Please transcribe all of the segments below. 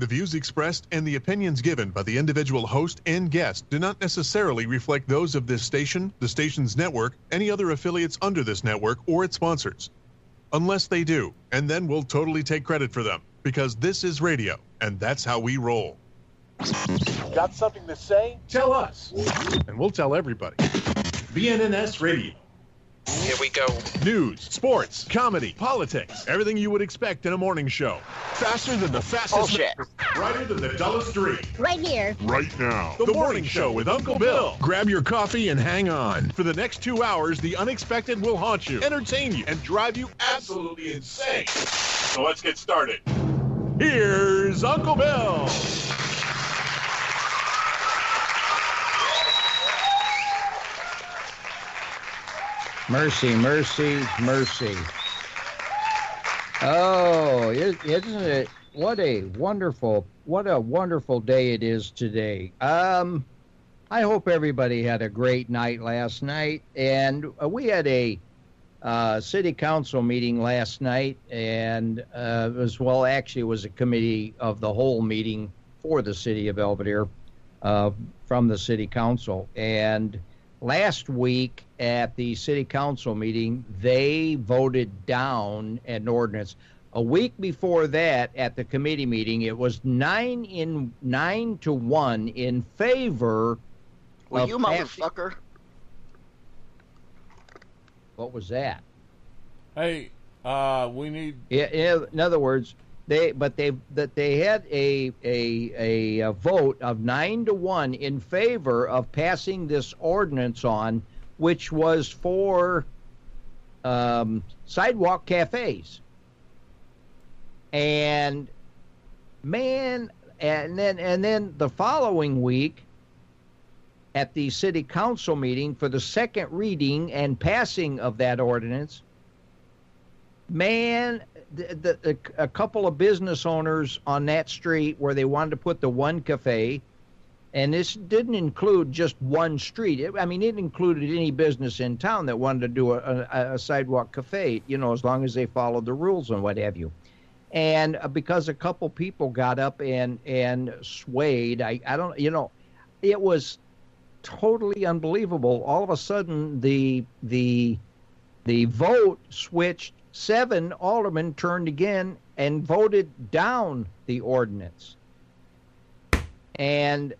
The views expressed and the opinions given by the individual host and guest do not necessarily reflect those of this station, the station's network, any other affiliates under this network, or its sponsors. Unless they do, and then we'll totally take credit for them, because this is radio, and that's how we roll. Got something to say? Tell us, and we'll tell everybody. BNNS Radio. Here we go. News, sports, comedy, politics, everything you would expect in a morning show. Faster than the fastest. Bullshit. Brighter than the dullest dream. Right here. Right now. The morning show with Uncle Bill. Grab your coffee and hang on. For the next 2 hours, the unexpected will haunt you, entertain you, and drive you absolutely insane. So let's get started. Here's Uncle Bill. Mercy, mercy, mercy. Oh, isn't it? What a wonderful day it is today. I hope everybody had a great night last night. And we had a city council meeting last night. And it was a committee of the whole meeting for the city of Belvedere from the city council. And last week at the city council meeting, they voted down an ordinance. A week before that, at the committee meeting, it was 9 to 1 in favor. Well, you motherfucker. What was that? Hey, we need. Yeah, in other words, they had a vote of 9 to 1 in favor of passing this ordinance on, which was for sidewalk cafes. And then the following week at the city council meeting for the second reading and passing of that ordinance, a couple of business owners on that street where they wanted to put the one cafe, and this didn't include just one street. It included any business in town that wanted to do a sidewalk cafe, as long as they followed the rules and what have you. And because a couple people got up and swayed, it was totally unbelievable. All of a sudden, the vote switched. 7 aldermen turned again and voted down the ordinance. And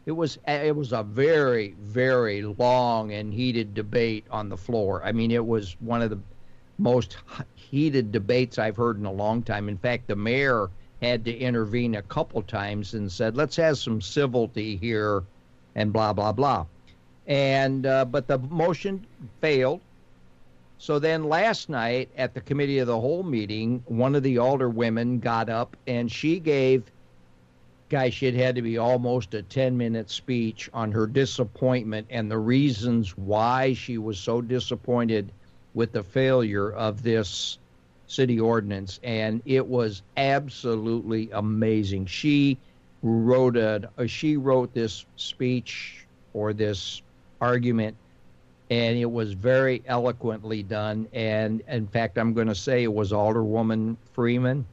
it was a very, very long and heated debate on the floor. I mean, it was one of the most heated debates I've heard in a long time. In fact, the mayor had to intervene a couple times and said, let's have some civility here and blah, blah, blah. And but the motion failed. So then last night at the committee of the whole meeting, one of the alderwomen got up and she gave, it had to be almost a 10-minute speech on her disappointment and the reasons why she was so disappointed with the failure of this city ordinance. And it was absolutely amazing. She wrote this speech or this argument, and it was very eloquently done. And in fact, I'm going to say it was Alderwoman Freeman,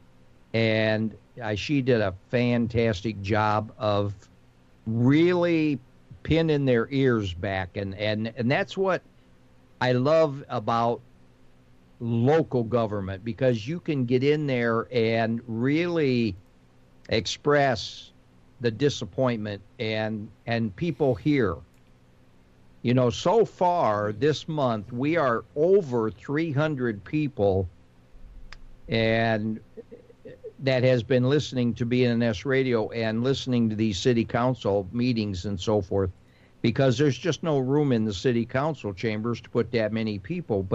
and she did a fantastic job of really pinning their ears back. And that's what I love about local government, because you can get in there and really express the disappointment and people hear. So far this month, we are over 300 people and that has been listening to BNNS Radio and listening to these city council meetings and so forth, because there's just no room in the city council chambers to put that many people.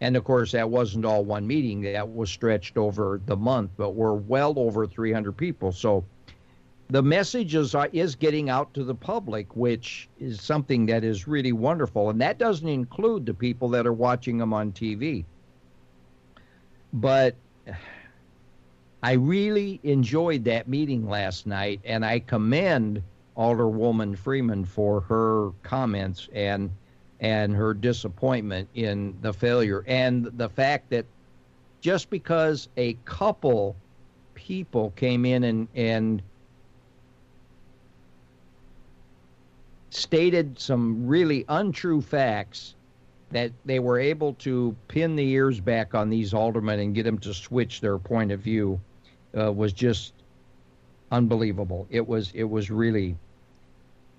And of course, that wasn't all one meeting. That was stretched over the month, but we're well over 300 people. So the message is getting out to the public, which is something that is really wonderful. And that doesn't include the people that are watching them on TV. But I really enjoyed that meeting last night, and I commend Alderwoman Freeman for her comments and her disappointment in the failure, and the fact that just because a couple people came in and stated some really untrue facts, that they were able to pin the ears back on these aldermen and get them to switch their point of view, was just unbelievable. It was really,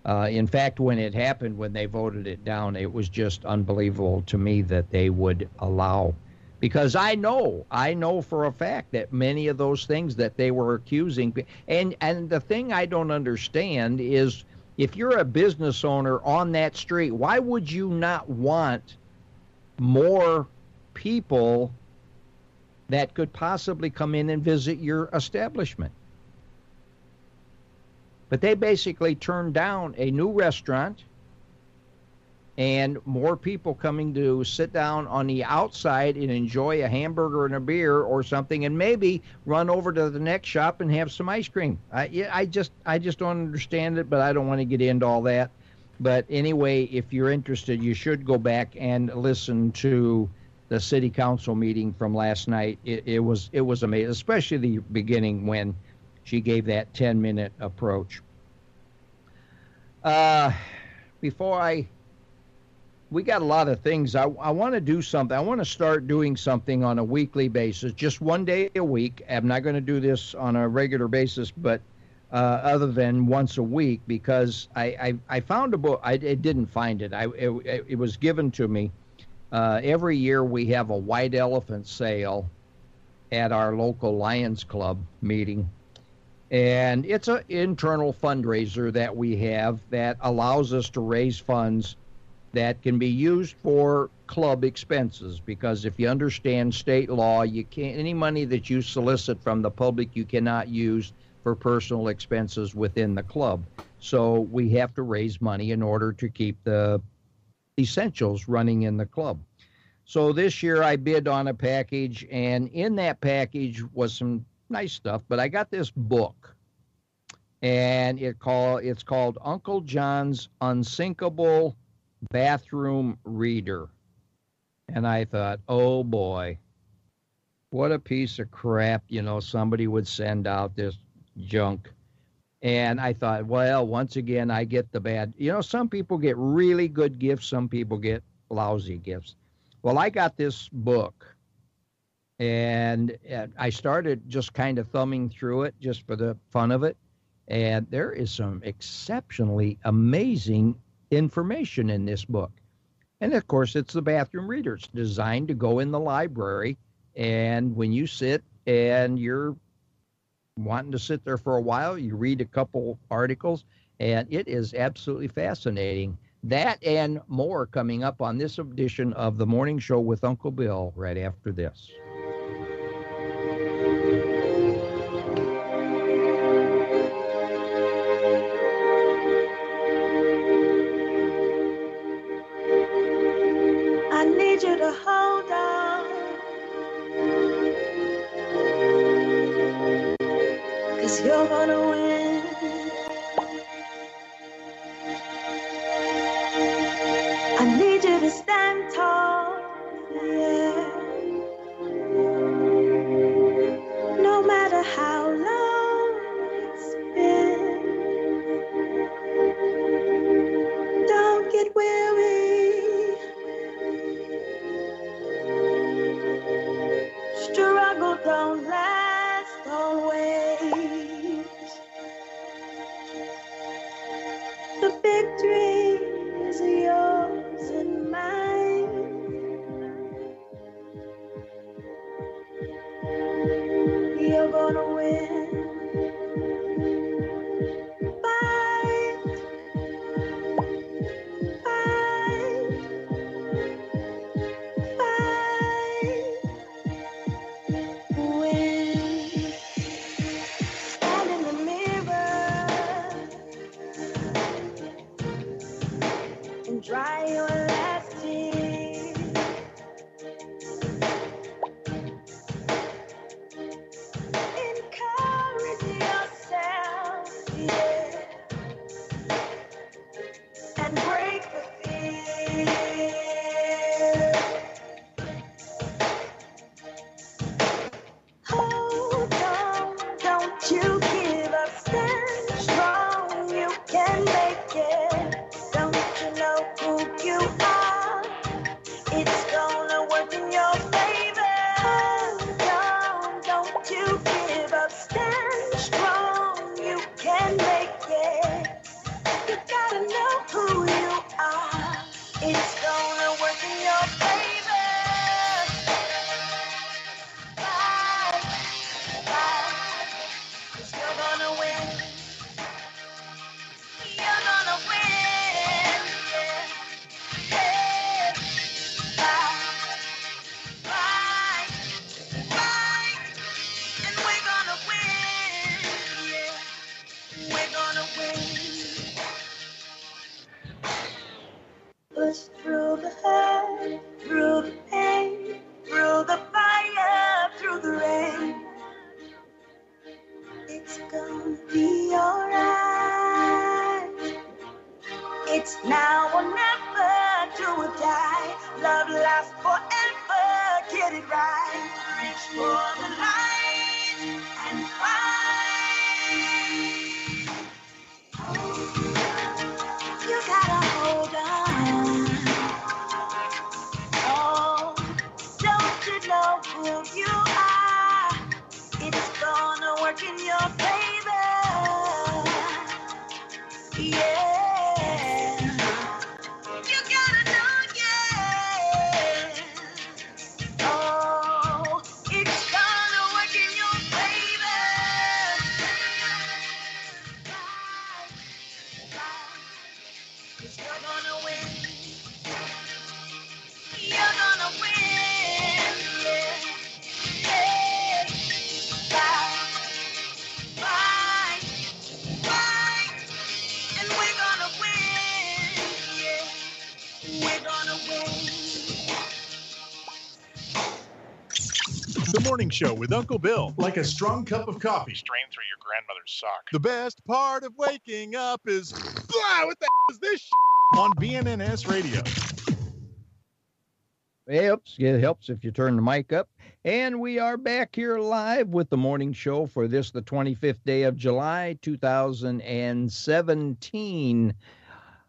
in fact, when it happened, when they voted it down, it was just unbelievable to me that they would allow, because I know for a fact that many of those things that they were accusing, and the thing I don't understand is, if you're a business owner on that street, why would you not want more people that could possibly come in and visit your establishment? But they basically turned down a new restaurant and more people coming to sit down on the outside and enjoy a hamburger and a beer or something, and maybe run over to the next shop and have some ice cream. I just don't understand it, but I don't want to get into all that. But anyway, if you're interested, you should go back and listen to the city council meeting from last night. It was amazing, especially the beginning when she gave that 10-minute approach. We got a lot of things. I want to do something. I want to start doing something on a weekly basis, just one day a week. I'm not going to do this on a regular basis, but other than once a week, because I found a book. I didn't find it. It was given to me. Every year we have a white elephant sale at our local Lions Club meeting. And it's an internal fundraiser that we have that allows us to raise funds that can be used for club expenses, because if you understand state law, you can't, any money that you solicit from the public, you cannot use for personal expenses within the club. So we have to raise money in order to keep the essentials running in the club. So this year I bid on a package, and in that package was some nice stuff, but I got this book, and it's called Uncle John's Unsinkable Bathroom Reader. And I thought, oh boy, what a piece of crap, somebody would send out this junk. And I thought, well, once again, I get the bad. Some people get really good gifts, some people get lousy gifts. Well, I got this book, and I started just kind of thumbing through it just for the fun of it. And there is some exceptionally amazing information in this book. And of course, it's the bathroom reader. It's designed to go in the library, and when you sit and you're wanting to sit there for a while, you read a couple articles, and it is absolutely fascinating. That and more coming up on this edition of The Morning Show with Uncle Bill right after this. Need you to hold on, 'cause you're gonna win. I need you to stand tall, yeah. No matter how long it's been, don't get weary. Struggle don't last always. who you are, it's gonna work in your favor. Yeah. You gotta know, yeah. Oh, it's gonna work in your favor. Cause you're gonna win. You're gonna win. Yeah. Yeah. Fight. And we're gonna win. Yeah. We're gonna win. The Morning Show with Uncle Bill. Like a strong cup of coffee. Strain through your grandmother's sock. The best part of waking up is... what the is this on BNNS Radio. It helps if you turn the mic up. And we are back here live with the morning show for this, the 25th day of July, 2017.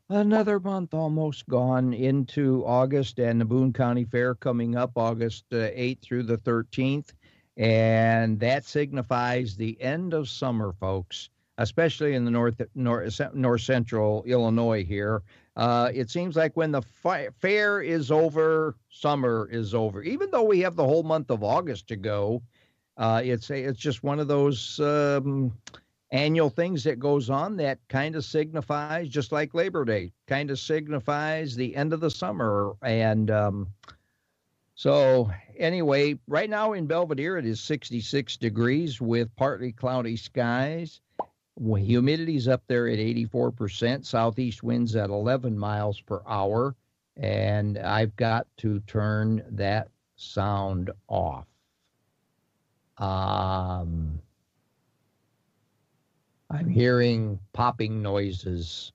Another month almost gone into August, and the Boone County Fair coming up August 8th through the 13th. And that signifies the end of summer, folks, especially in the north central Illinois here. It seems like when the fair is over, summer is over. Even though we have the whole month of August to go, it's just one of those annual things that goes on that kind of signifies, just like Labor Day, kind of signifies the end of the summer. And so anyway, right now in Belvedere, it is 66 degrees with partly cloudy skies. Humidity's up there at 84%, southeast winds at 11 miles per hour, and I've got to turn that sound off. I'm hearing popping noises,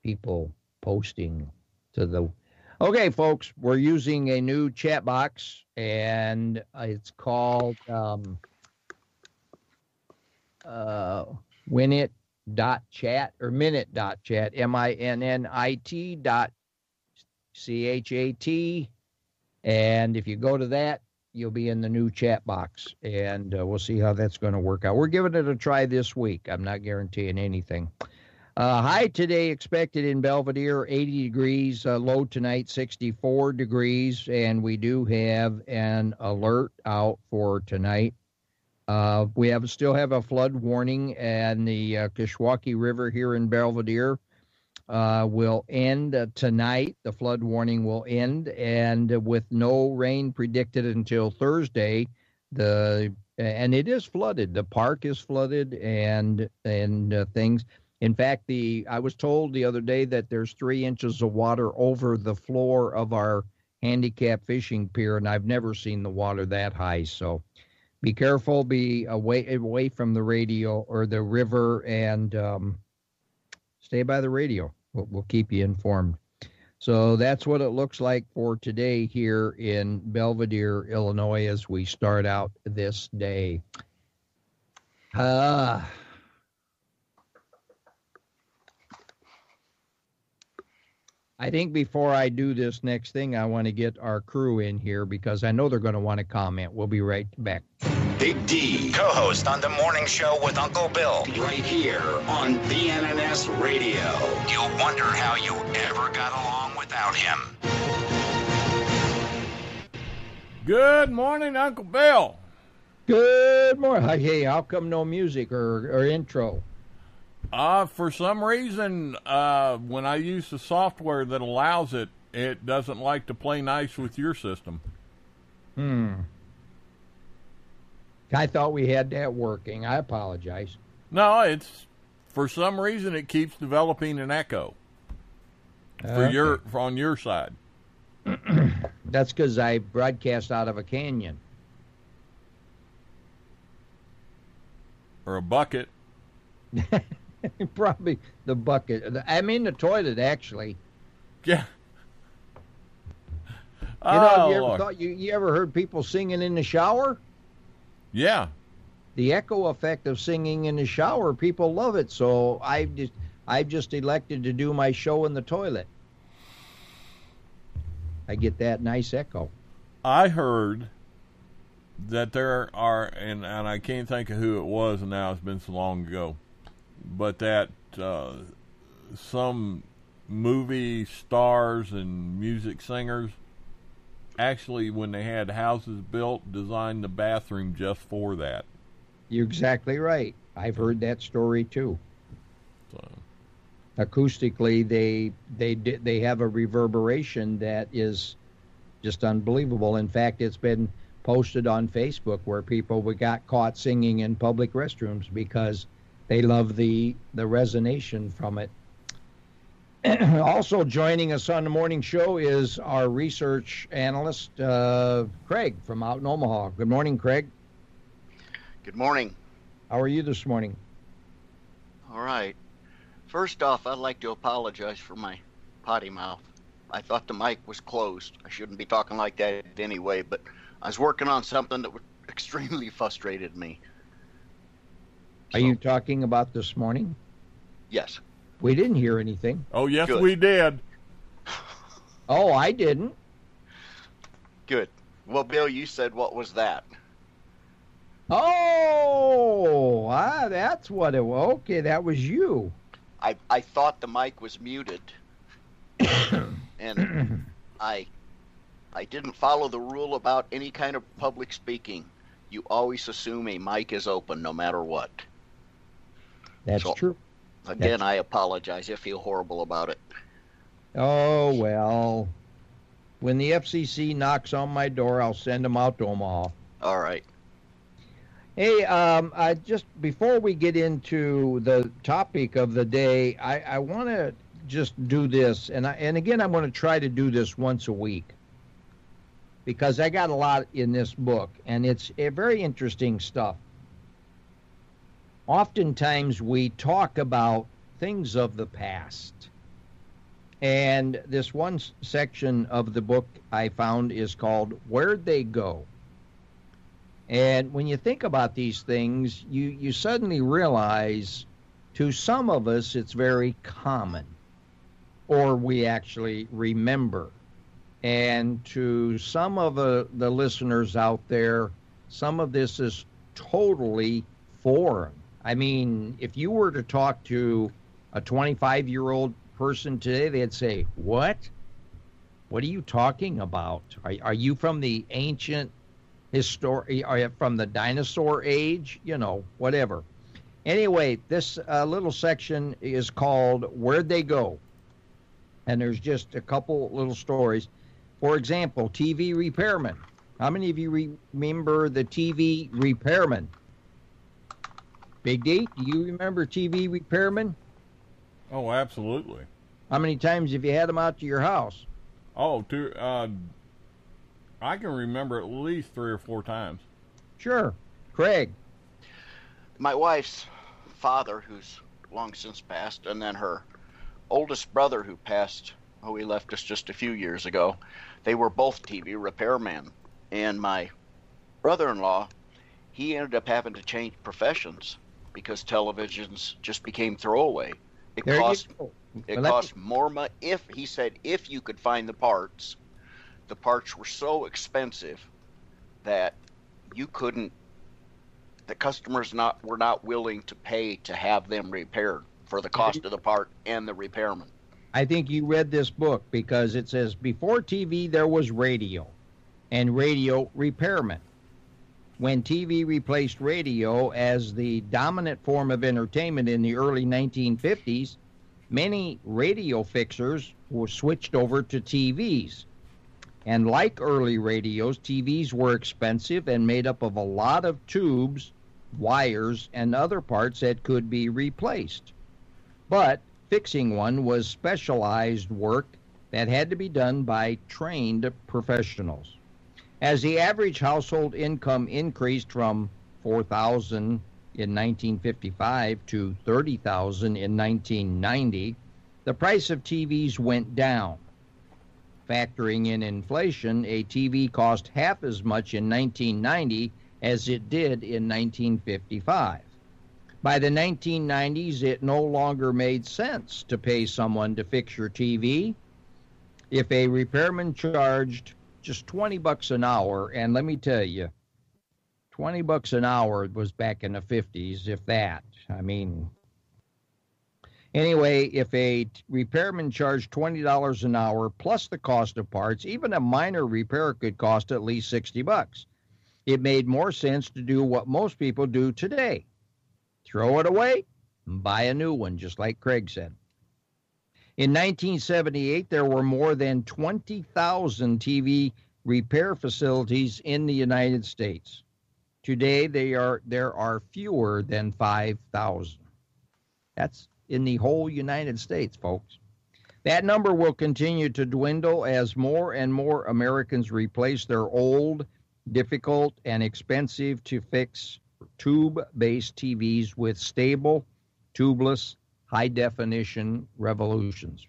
people posting to the... Okay, folks, we're using a new chat box, and it's called... Winit.chat or minute.chat, MINNIT.CHAT. And if you go to that, you'll be in the new chat box, and we'll see how that's going to work out. We're giving it a try this week. I'm not guaranteeing anything. High today expected in Belvedere, 80 degrees. Low tonight, 64 degrees. And we do have an alert out for tonight. We still have a flood warning, and the Kishwaukee River here in Belvedere will end tonight. The flood warning will end, and with no rain predicted until Thursday, and it is flooded. The park is flooded, and things. In fact, I was told the other day that there's 3 inches of water over the floor of our handicap fishing pier, and I've never seen the water that high. So be careful, be away from the radio or the river, and stay by the radio. We'll keep you informed. So that's what it looks like for today here in Belvedere, Illinois, as we start out this day. I think before I do this next thing, I want to get our crew in here because I know they're going to want to comment. We'll be right back. Big D, co-host on the morning show with Uncle Bill, right here on BNNS Radio. You'll wonder how you ever got along without him. Good morning, Uncle Bill. Good morning. Hey, how come no music or intro? For some reason, when I use the software that allows it, it doesn't like to play nice with your system. I thought we had that working. I apologize. No, for some reason it keeps developing an echo on your side. That's because I broadcast out of a canyon. Or a bucket. Probably the bucket. I'm in the toilet, actually. Yeah. You ever heard people singing in the shower? Yeah. The echo effect of singing in the shower, people love it. So I've just elected to do my show in the toilet. I get that nice echo. I heard that there are, and I can't think of who it was, and now it's been so long ago, but that some movie stars and music singers actually, when they had houses built, designed the bathroom just for that. You're exactly right. I've heard that story too. So. Acoustically, they have a reverberation that is just unbelievable. In fact, it's been posted on Facebook where people got caught singing in public restrooms because they love the resonation from it. Also joining us on the morning show is our research analyst, Craig, from out in Omaha. Good morning, Craig. Good morning. How are you this morning? All right. First off, I'd like to apologize for my potty mouth. I thought the mic was closed. I shouldn't be talking like that anyway, but I was working on something that extremely frustrated me. Are you talking about this morning? Yes. We didn't hear anything. Oh, yes, Good. We did. Oh, I didn't. Good. Well, Bill, you said, what was that? Oh, that's what it was. Okay, that was you. I thought the mic was muted, and I didn't follow the rule about any kind of public speaking. You always assume a mic is open no matter what. That's true. Again, I apologize. I feel horrible about it. Oh, well, when the FCC knocks on my door, I'll send them out to Omaha. All right. Hey, just before we get into the topic of the day, I want to just do this, and again, I'm going to try to do this once a week because I got a lot in this book, and it's very interesting stuff. Oftentimes we talk about things of the past, and this one section of the book I found is called "Where'd They Go?" And when you think about these things, you suddenly realize, to some of us, it's very common, or we actually remember. And to some of the listeners out there, some of this is totally foreign. I mean, if you were to talk to a 25-year-old person today, they'd say, what? What are you talking about? Are you from the ancient history, or from the dinosaur age? You know, whatever. Anyway, this little section is called Where'd They Go? And there's just a couple little stories. For example, TV repairman. How many of you remember the TV repairman? Big D, do you remember TV repairmen? Oh, absolutely. How many times have you had them out to your house? Oh, I can remember at least 3 or 4 times. Sure. Craig? My wife's father, who's long since passed, and then her oldest brother who passed, he left us just a few years ago, they were both TV repairmen. And my brother-in-law, he ended up having to change professions because televisions just became throwaway. It cost more money. He said if you could find the parts were so expensive that you couldn't. The customers were not willing to pay to have them repaired for the cost of the part and the repairman. I think you read this book because it says before TV there was radio and radio repairmen. When TV replaced radio as the dominant form of entertainment in the early 1950s, many radio fixers were switched over to TVs. And like early radios, TVs were expensive and made up of a lot of tubes, wires, and other parts that could be replaced. But fixing one was specialized work that had to be done by trained professionals. As the average household income increased from $4,000 in 1955 to $30,000 in 1990, the price of TVs went down. Factoring in inflation, a TV cost half as much in 1990 as it did in 1955. By the 1990s, it no longer made sense to pay someone to fix your TV. If a repairman charged just $20 an hour, and let me tell you, $20 an hour was back in the 50s, if that. I mean, anyway, if a repairman charged $20 an hour plus the cost of parts, even a minor repair could cost at least $60. It made more sense to do what most people do today. Throw it away and buy a new one, just like Craig said. In 1978, there were more than 20,000 TV repair facilities in the United States. Today, there are fewer than 5,000. That's in the whole United States, folks. That number will continue to dwindle as more and more Americans replace their old, difficult, and expensive to fix tube-based TVs with stable, tubeless, high-definition revolutions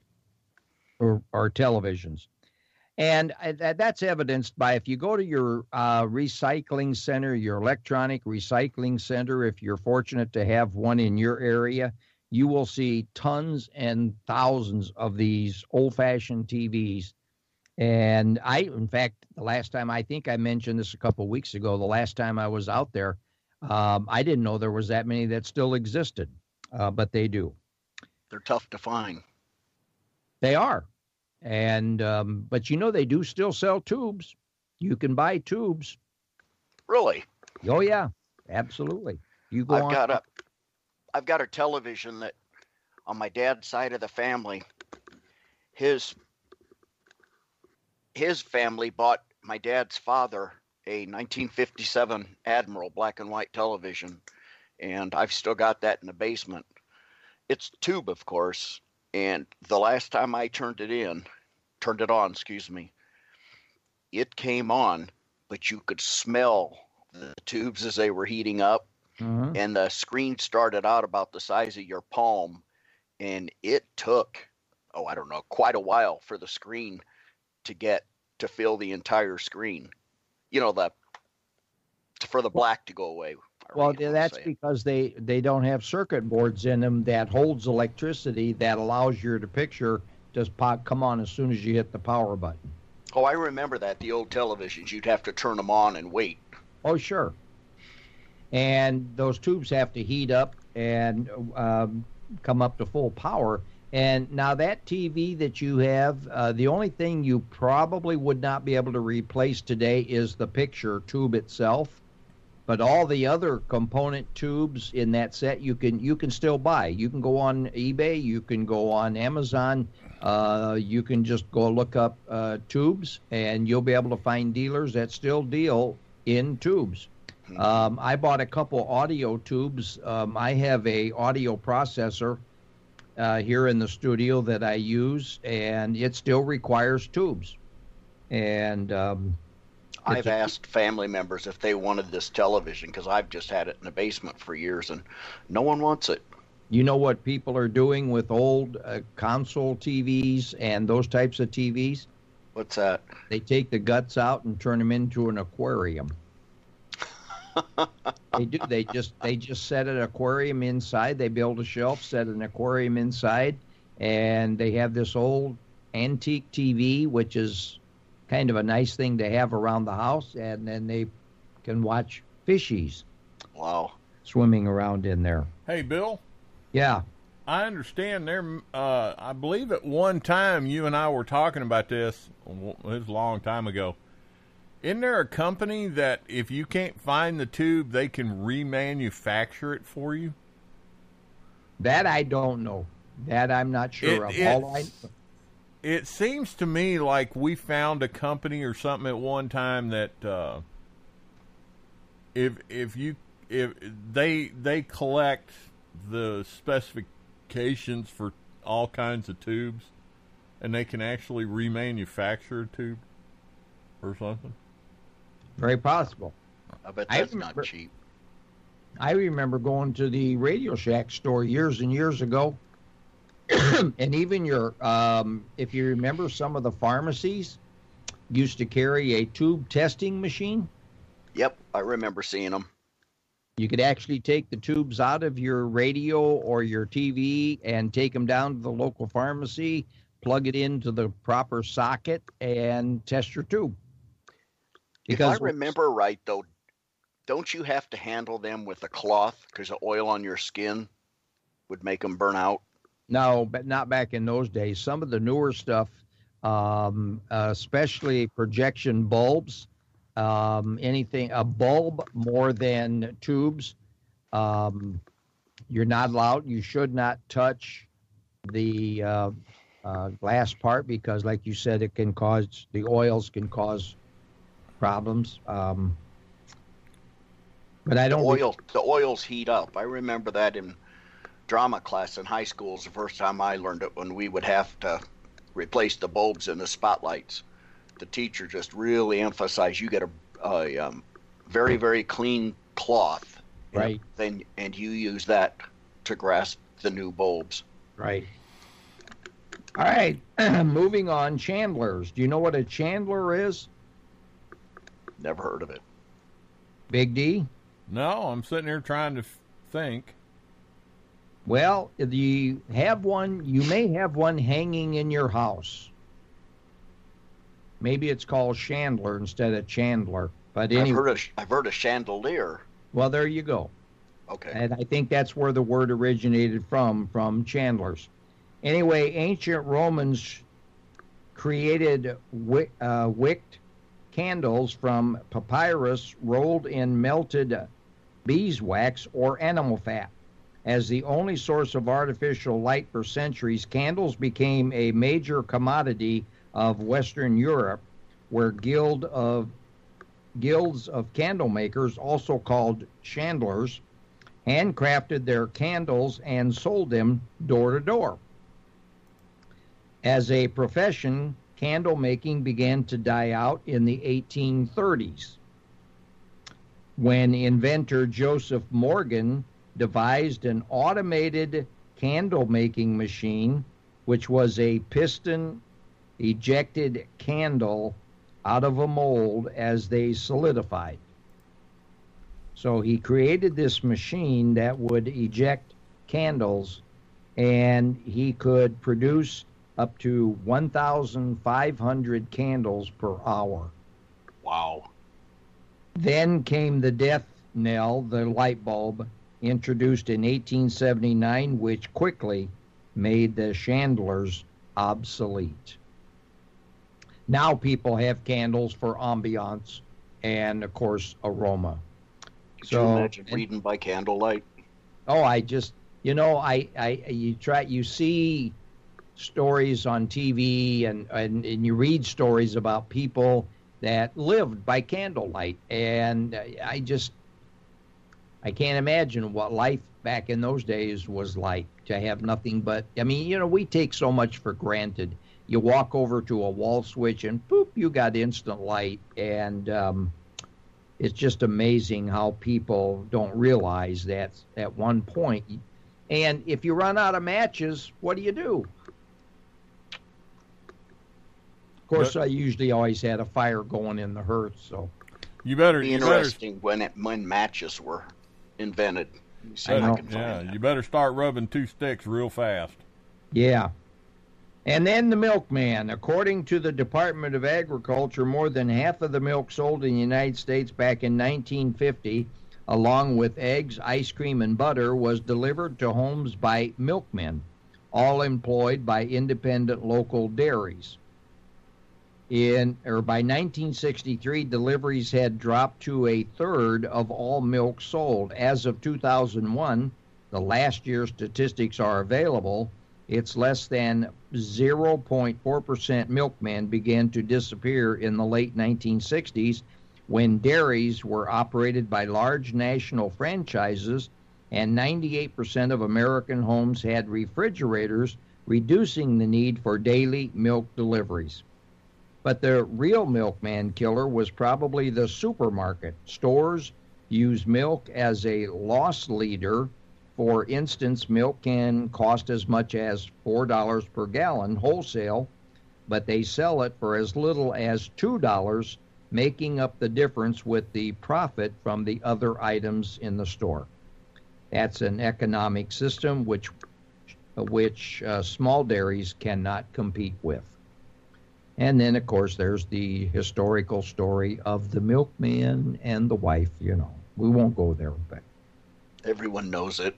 or televisions. And that's evidenced by, if you go to your recycling center, your electronic recycling center, if you're fortunate to have one in your area, you will see tons and thousands of these old-fashioned TVs. And in fact, the last time, I think I mentioned this a couple of weeks ago, the last time I was out there, I didn't know there was that many that still existed, but they do. They're tough to find. They are. And but they do still sell tubes. You can buy tubes. Really? Oh yeah, absolutely. You go I've got a television that, on my dad's side of the family, his family bought my dad's father a 1957 Admiral black and white television, and I've still got that in the basement. It's tube, of course, and the last time I turned it on, it came on, but you could smell the tubes as they were heating up, and the screen started out about the size of your palm, and it took, quite a while for the screen to fill the entire screen. For the black to go away. Well, that's because they don't have circuit boards in them that holds electricity that allows your picture just come on as soon as you hit the power button. Oh, I remember that. The old televisions, you'd have to turn them on and wait. Oh, sure. And those tubes have to heat up and come up to full power. And now that TV that you have, the only thing you probably would not be able to replace today is the picture tube itself. But all the other component tubes in that set you can still buy. You can go on eBay, you can go on Amazon, you can just go look up tubes, and you'll be able to find dealers that still deal in tubes. I bought a couple audio tubes. I have a audio processor here in the studio that I use, and it still requires tubes. And I've asked family members if they wanted this television, because I've just had it in the basement for years, and no one wants it. You know what people are doing with old console TVs and those types of TVs? What's that? They take the guts out and turn them into an aquarium. They do. They just set an aquarium inside. They build a shelf, set an aquarium inside, and they have this old antique TV, which is kind of a nice thing to have around the house, and then they can watch fishies. Wow. Swimming around in there. Hey, Bill? Yeah. I understand there, I believe at one time you and I were talking about this, it was a long time ago. Isn't there a company that if you can't find the tube, they can remanufacture it for you? That I don't know. That I'm not sure of. It seems to me like we found a company or something at one time that if they collect the specifications for all kinds of tubes, and they can actually remanufacture a tube or something. Very possible. I bet that's not cheap. I remember going to the Radio Shack store years and years ago, and even if you remember, some of the pharmacies used to carry a tube testing machine. Yep, I remember seeing them. You could actually take the tubes out of your radio or your TV and take them down to the local pharmacy, plug it into the proper socket, and test your tube. Because if I remember right, though, don't you have to handle them with a cloth because the oil on your skin would make them burn out? No, but not back in those days. Some of the newer stuff, especially projection bulbs, anything, a bulb more than tubes, you're not allowed. You should not touch the glass part because, like you said, it can cause, the oils can cause problems. But I don't. The oils heat up. I remember that in drama class in high school is the first time I learned it, when we would have to replace the bulbs in the spotlights. The teacher just really emphasized you get a very, very clean cloth, right? And you use that to grasp the new bulbs. Right. All right, moving on, chandlers. Do you know what a chandler is? Never heard of it. Big D? No, I'm sitting here trying to think. Well, you have one. You may have one hanging in your house. Maybe it's called chandler instead of chandler. But anyway, I've heard of chandelier. Well, there you go. Okay. And I think that's where the word originated from chandlers. Anyway, ancient Romans created wicked candles from papyrus rolled in melted beeswax or animal fat. As the only source of artificial light for centuries, candles became a major commodity of Western Europe, where guilds of candle makers, also called chandlers, handcrafted their candles and sold them door to door. As a profession, candle making began to die out in the 1830s, when inventor Joseph Morgan devised an automated candle-making machine, which was a piston-ejected candle out of a mold as they solidified. So he created this machine that would eject candles, and he could produce up to 1,500 candles per hour. Wow. Then came the death knell, the light bulb, introduced in 1879, which quickly made the chandlers obsolete. Now people have candles for ambiance and, of course, aroma. Could you imagine reading by candlelight? Oh, you see stories on TV and you read stories about people that lived by candlelight, and I can't imagine what life back in those days was like, to have nothing but, we take so much for granted. You walk over to a wall switch and boop, you got instant light, and it's just amazing how people don't realize that at one point. And if you run out of matches, what do? Of course, I usually always had a fire going in the hearth, so. You better. Interesting when matches were invented. You better start rubbing two sticks real fast. Yeah. And then the milkman. According to the Department of Agriculture, more than half of the milk sold in the United States back in 1950, along with eggs, ice cream, and butter, was delivered to homes by milkmen, all employed by independent local dairies. By 1963, deliveries had dropped to a third of all milk sold. As of 2001, the last year's statistics are available. It's less than 0.4% milkmen began to disappear in the late 1960s, when dairies were operated by large national franchises and 98% of American homes had refrigerators, reducing the need for daily milk deliveries. But the real milkman killer was probably the supermarket. Stores use milk as a loss leader. For instance, milk can cost as much as $4 per gallon wholesale, but they sell it for as little as $2, making up the difference with the profit from the other items in the store. That's an economic system which small dairies cannot compete with. And then, of course, there's the historical story of the milkman and the wife, we won't go there. But Everyone knows it.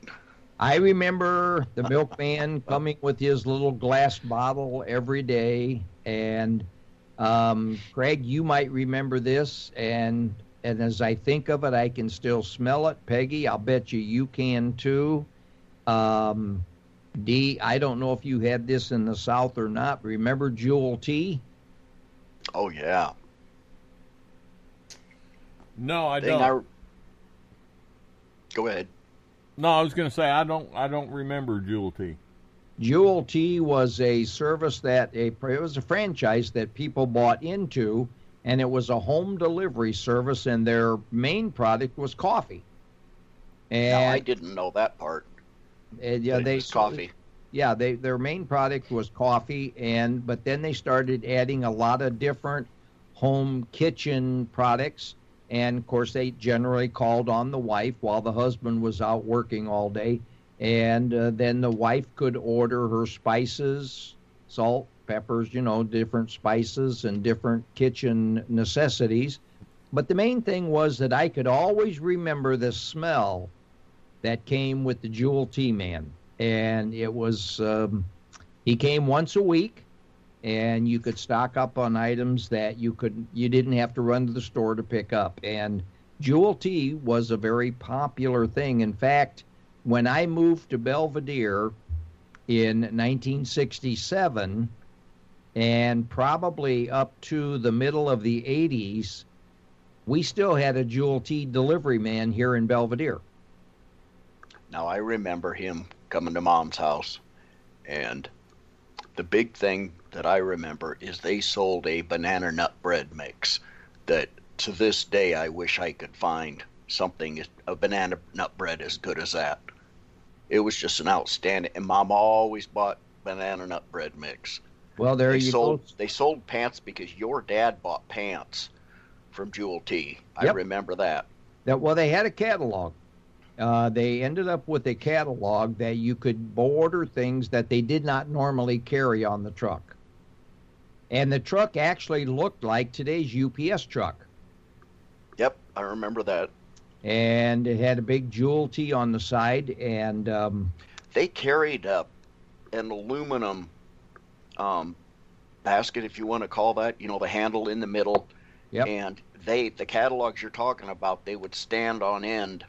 I remember the milkman coming with his little glass bottle every day, and Craig, you might remember this, and as I think of it, I can still smell it. Peggy, I'll bet you can too. Dee, I don't know if you had this in the South or not. Remember Jewel Tea? Oh yeah. No, I don't. Go ahead. No, I was going to say I don't remember Jewel Tea. Jewel Tea was a service it was a franchise that people bought into, and it was a home delivery service, and their main product was coffee. And No, I didn't know that part. yeah, It was coffee. Yeah, their main product was coffee, but then they started adding a lot of different home kitchen products, and of course they generally called on the wife while the husband was out working all day, and then the wife could order her spices, salt, peppers, different spices and different kitchen necessities. But the main thing was that I could always remember the smell that came with the Jewel Tea Man. And it was, he came once a week, and you could stock up on items that you didn't have to run to the store to pick up. And Jewel Tea was a very popular thing. In fact, when I moved to Belvedere in 1967, and probably up to the middle of the 80s, we still had a Jewel Tea delivery man here in Belvedere. Now, I remember him coming to Mom's house, and the big thing that I remember is they sold a banana nut bread mix that to this day I wish I could find a banana nut bread as good as that. It was just an outstanding, and Mom always bought banana nut bread mix. Well, there you go. They sold pants because your dad bought pants from Jewel Tea. I Yep. remember that. Well, they had a catalog. They ended up with a catalog that you could order things that they did not normally carry on the truck. And the truck actually looked like today's UPS truck. Yep, I remember that. And it had a big Jewel Tea on the side, and They carried an aluminum basket, if you want to call that, the handle in the middle. Yep. And the catalogs you're talking about, they would stand on end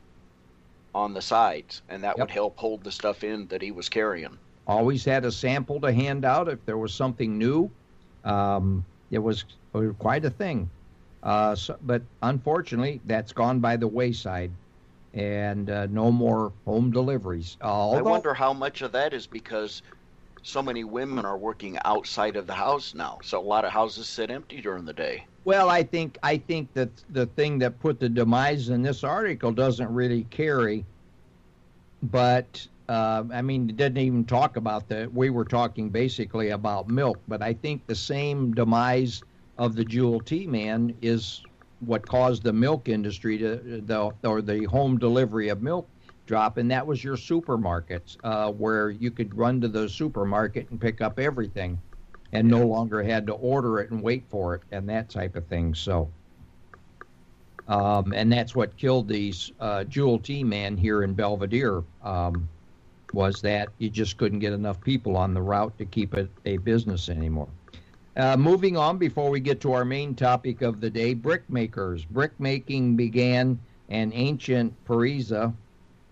on the sides, and that Yep. would help hold the stuff in that he was carrying. always had a sample to hand out if there was something new. It was quite a thing. But unfortunately, that's gone by the wayside, and no more home deliveries. I wonder how much of that is because so many women are working outside of the house now. So a lot of houses sit empty during the day. Well, I think that the thing that put the demise in this article doesn't really carry, but it didn't even talk about we were talking basically about milk, but I think the same demise of the Jewel Tea Man is what caused the milk industry or the home delivery of milk drop, and that was your supermarkets, where you could run to the supermarket and pick up everything and no longer had to order it and wait for it and that type of thing. So, and that's what killed these Jewel Tea Man here in Belvedere, was that you just couldn't get enough people on the route to keep it a business anymore. Moving on, before we get to our main topic of the day, brick makers. Brick making began in ancient Persia,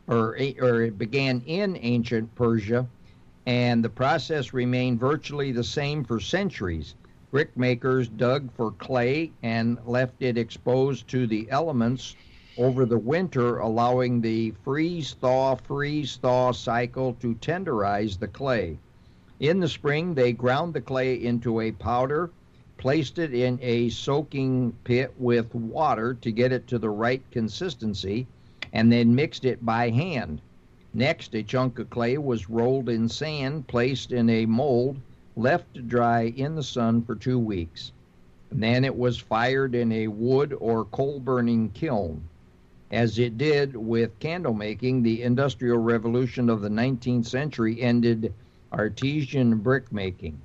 or it began in ancient Persia, and the process remained virtually the same for centuries. Brick makers dug for clay and left it exposed to the elements over the winter, allowing the freeze-thaw cycle to tenderize the clay. In the spring, they ground the clay into a powder, placed it in a soaking pit with water to get it to the right consistency, and then mixed it by hand. Next, a chunk of clay was rolled in sand, placed in a mold, left to dry in the sun for 2 weeks. And then it was fired in a wood or coal-burning kiln. As it did with candle making, the Industrial Revolution of the 19th century ended artesian brick making.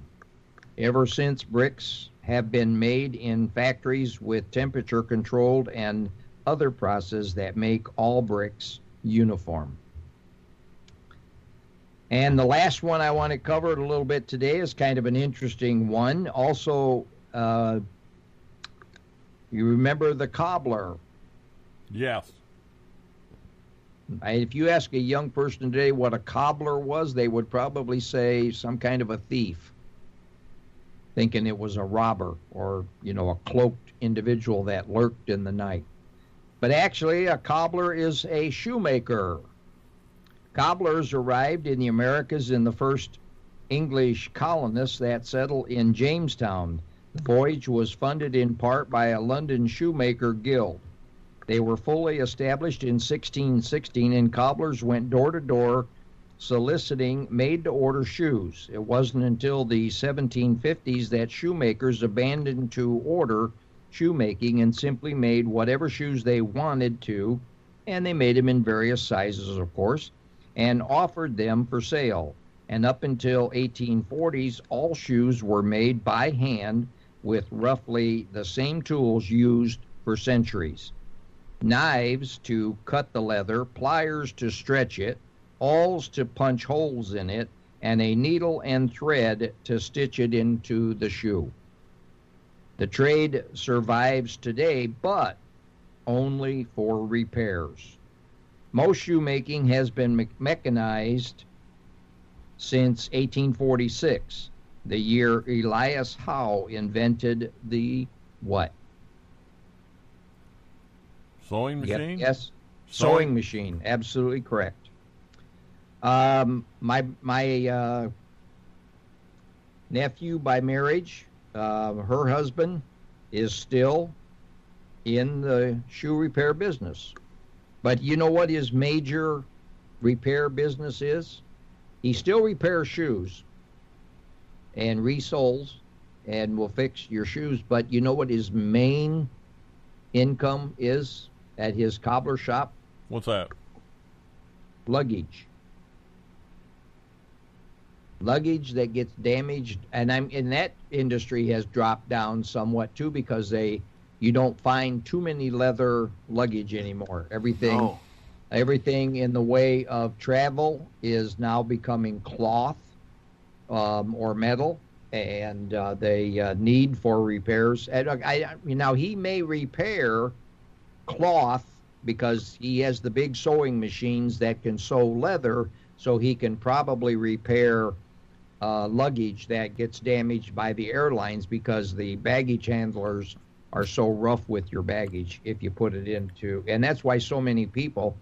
Ever since, bricks have been made in factories with temperature-controlled and other processes that make all bricks uniform. And the last one I want to cover a little bit today is kind of an interesting one. Also, you remember the cobbler? Yes. If you ask a young person today what a cobbler was, they would probably say some kind of a thief, thinking it was a robber or, a cloaked individual that lurked in the night. But actually, a cobbler is a shoemaker. Cobblers arrived in the Americas in the first English colonists that settled in Jamestown. The voyage was funded in part by a London shoemaker guild. They were fully established in 1616, and cobblers went door to door soliciting made-to-order shoes. It wasn't until the 1750s that shoemakers abandoned to-order shoemaking and simply made whatever shoes they wanted to, and they made them in various sizes, of course, and offered them for sale. And up until 1840s, all shoes were made by hand with roughly the same tools used for centuries. Knives to cut the leather, pliers to stretch it, awls to punch holes in it, and a needle and thread to stitch it into the shoe. The trade survives today, but only for repairs. Most shoemaking has been mechanized since 1846, the year Elias Howe invented the what? Sewing machine? Yes, sewing machine. Absolutely correct. My nephew by marriage, her husband is still in the shoe repair business. But you know what his major repair business is? He still repairs shoes and resoles and will fix your shoes. But you know what his main income is at his cobbler shop? What's that? Luggage. Luggage that gets damaged, and in that industry has dropped down somewhat too, because you don't find too many leather luggage anymore. Everything in the way of travel is now becoming cloth or metal, and they need for repairs. And now he may repair cloth because he has the big sewing machines that can sew leather, so he can probably repair luggage that gets damaged by the airlines, because the baggage handlers are so rough with your baggage if you put it into, and that's why so many people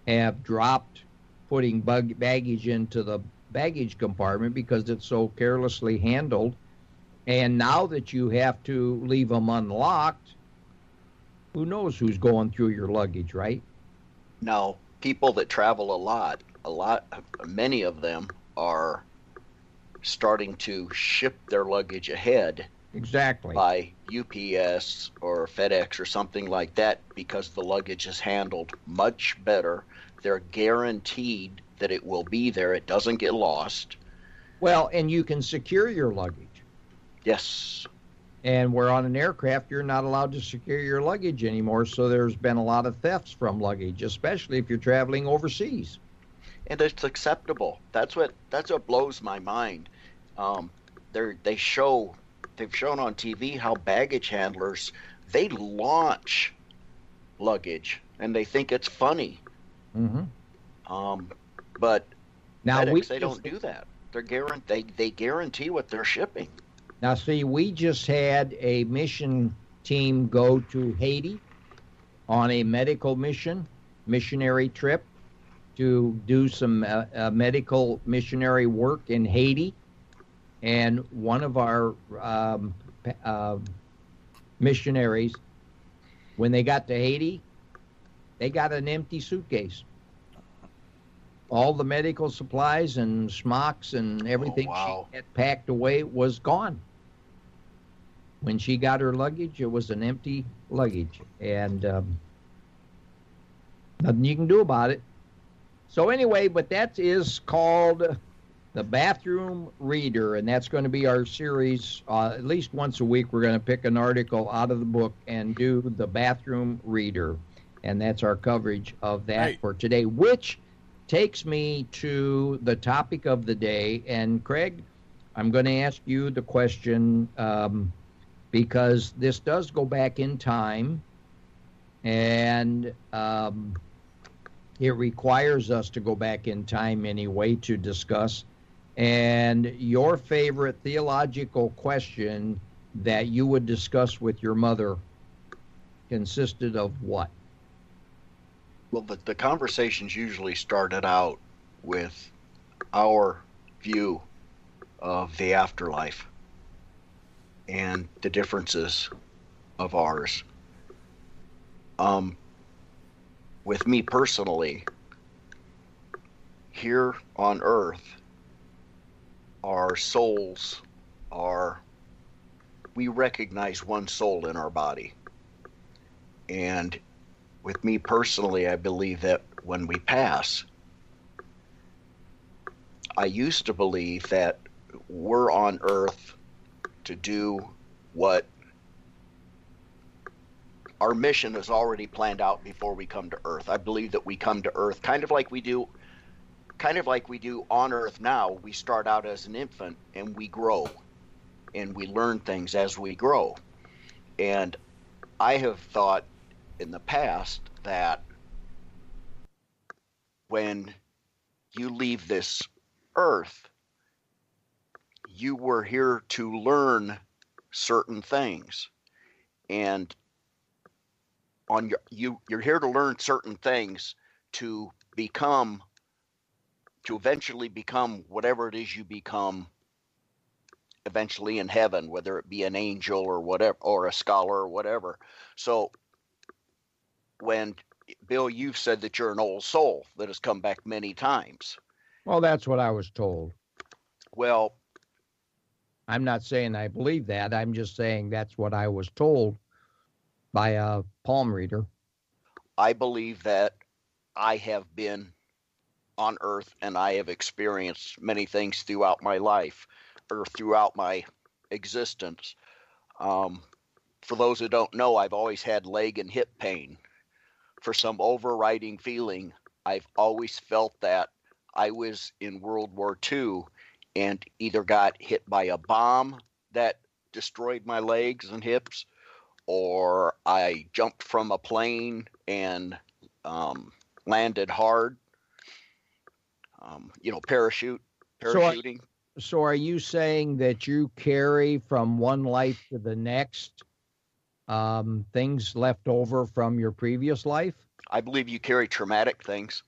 have dropped putting baggage into the baggage compartment, because it's so carelessly handled. And now that you have to leave them unlocked, who knows who's going through your luggage, right? Now, people that travel a lot, many of them are starting to ship their luggage ahead. Exactly. By UPS or FedEx or something like that, because the luggage is handled much better. They're guaranteed that it will be there. It doesn't get lost. Well, and you can secure your luggage. Yes. And where on an aircraft, you're not allowed to secure your luggage anymore, so there's been a lot of thefts from luggage, especially if you're traveling overseas. And it's acceptable. That's what blows my mind. They've shown on TV how baggage handlers, they launch luggage and they think it's funny. Mm-hmm. But now FedEx, they don't do that. They guarantee what they're shipping. Now, see, we just had a mission team go to Haiti on a medical missionary trip to do some medical missionary work in Haiti. And one of our missionaries, when they got to Haiti, they got an empty suitcase. All the medical supplies and smocks and everything she had packed away was gone. When she got her luggage, it was an empty luggage. And nothing you can do about it. So anyway, but that is called The Bathroom Reader, and that's going to be our series. At least once a week, we're going to pick an article out of the book and do The Bathroom Reader. And that's our coverage of that Hey. for today, which takes me to the topic of the day. And Craig, I'm going to ask you the question because this does go back in time, and it requires us to go back in time anyway to discuss. And your favorite theological question that you would discuss with your mother consisted of what? Well, the conversations usually started out with our view of the afterlife and the differences of ours. With me personally, here on earth, our souls we recognize one soul in our body. And with me personally, I believe that when we pass, I used to believe that we're on earth to do what our mission is already planned out before we come to earth. I believe that we come to earth kind of like we do on earth now. We start out as an infant and we grow and we learn things as we grow. And I have thought in the past that when you leave this earth, you were here to learn certain things, and you're here to learn certain things to eventually become whatever it is you become eventually in heaven, whether it be an angel or whatever, or a scholar or whatever. So when, Bill, you've said that you're an old soul that has come back many times. Well, that's what I was told. Well, I'm not saying I believe that. I'm just saying that's what I was told by a palm reader. I believe that I have been on earth and I have experienced many things throughout my life or throughout my existence. For those who don't know, I've always had leg and hip pain. For some overriding feeling, I've always felt that I was in World War II and either got hit by a bomb that destroyed my legs and hips, or I jumped from a plane and landed hard. Parachuting. So are you saying that you carry from one life to the next things left over from your previous life? I believe you carry traumatic things.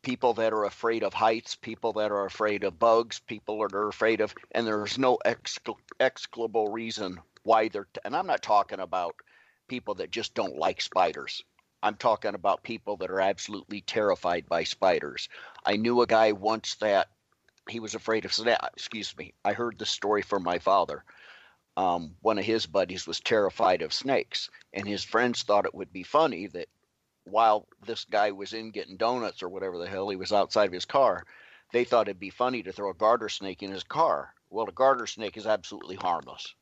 People that are afraid of heights, people that are afraid of bugs, people that are afraid of, and there's no explicable reason why and I'm not talking about people that just don't like spiders. I'm talking about people that are absolutely terrified by spiders. I knew a guy once that he was afraid of I heard the story from my father. One of his buddies was terrified of snakes, and his friends thought it would be funny that while this guy was in getting donuts or whatever the hell, he was outside of his car, they thought it'd be funny to throw a garter snake in his car. Well, a garter snake is absolutely harmless.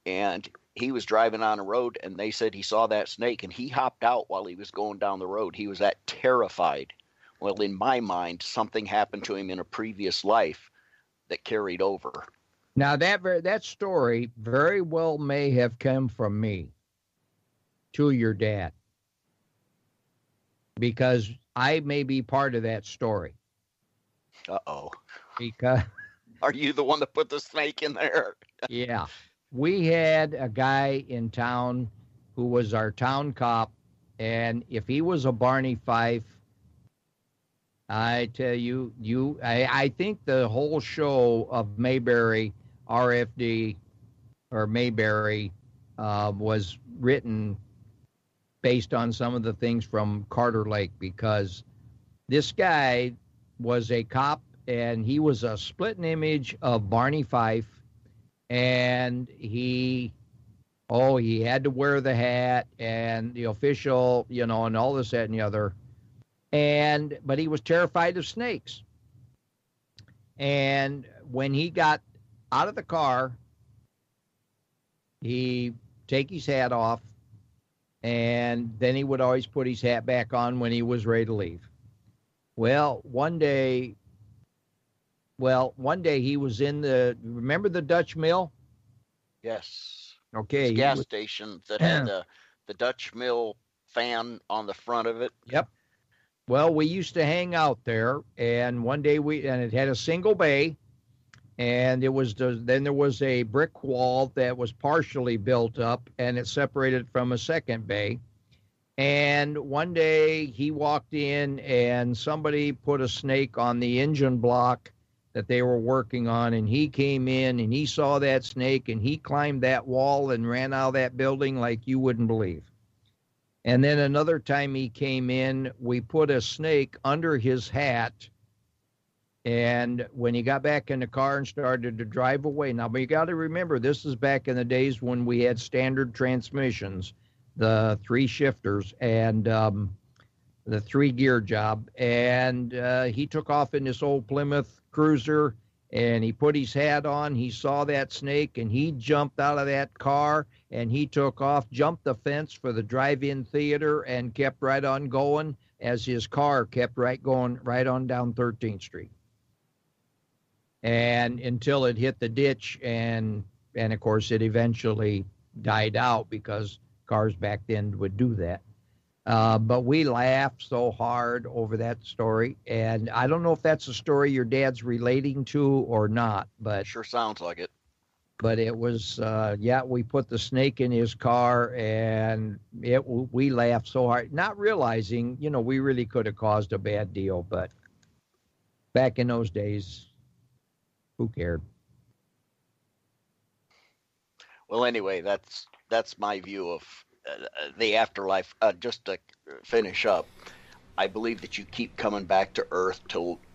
And he was driving on a road, and they said he saw that snake, and he hopped out while he was going down the road. He was that terrified. Well, in my mind, something happened to him in a previous life that carried over. Now, that story very well may have come from me to your dad, because I may be part of that story. Uh-oh. Because are you the one that put the snake in there? Yeah. We had a guy in town who was our town cop, and if he was a Barney Fife, I tell you, I think the whole show of Mayberry, RFD, or Mayberry, was written based on some of the things from Carter Lake, because this guy was a cop, and he was a splitting image of Barney Fife. And he had to wear the hat and the official, and all this, that, and the other. But he was terrified of snakes. And when he got out of the car, he take his hat off and then he would always put his hat back on when he was ready to leave. Well, one day he was in remember the Dutch Mill? Yes. Okay. Gas station that had the Dutch Mill fan on the front of it. Yep. Well, we used to hang out there, and one day it had a single bay, and then there was a brick wall that was partially built up, and it separated from a second bay. And one day he walked in, and somebody put a snake on the engine block that they were working on, and he came in and he saw that snake, and he climbed that wall and ran out of that building like you wouldn't believe. And then another time he came in, we put a snake under his hat, and when he got back in the car and started to drive away, now but you got to remember, this is back in the days when we had standard transmissions, the 3 shifters and the 3-gear job, and he took off in this old Plymouth Cruiser, and he put his hat on. He saw that snake, and he jumped out of that car, and he took off, jumped the fence for the drive-in theater, and kept right on going as his car kept going right on down 13th Street, and until it hit the ditch, and of course it eventually died out because cars back then would do that. But we laughed so hard over that story, and I don't know if that's a story your dad's relating to or not, but Sure sounds like it. But it was, we put the snake in his car, and we laughed so hard, not realizing, we really could have caused a bad deal, but back in those days, who cared? Well, anyway, that's my view of the afterlife. Just to finish up, I believe that you keep coming back to Earth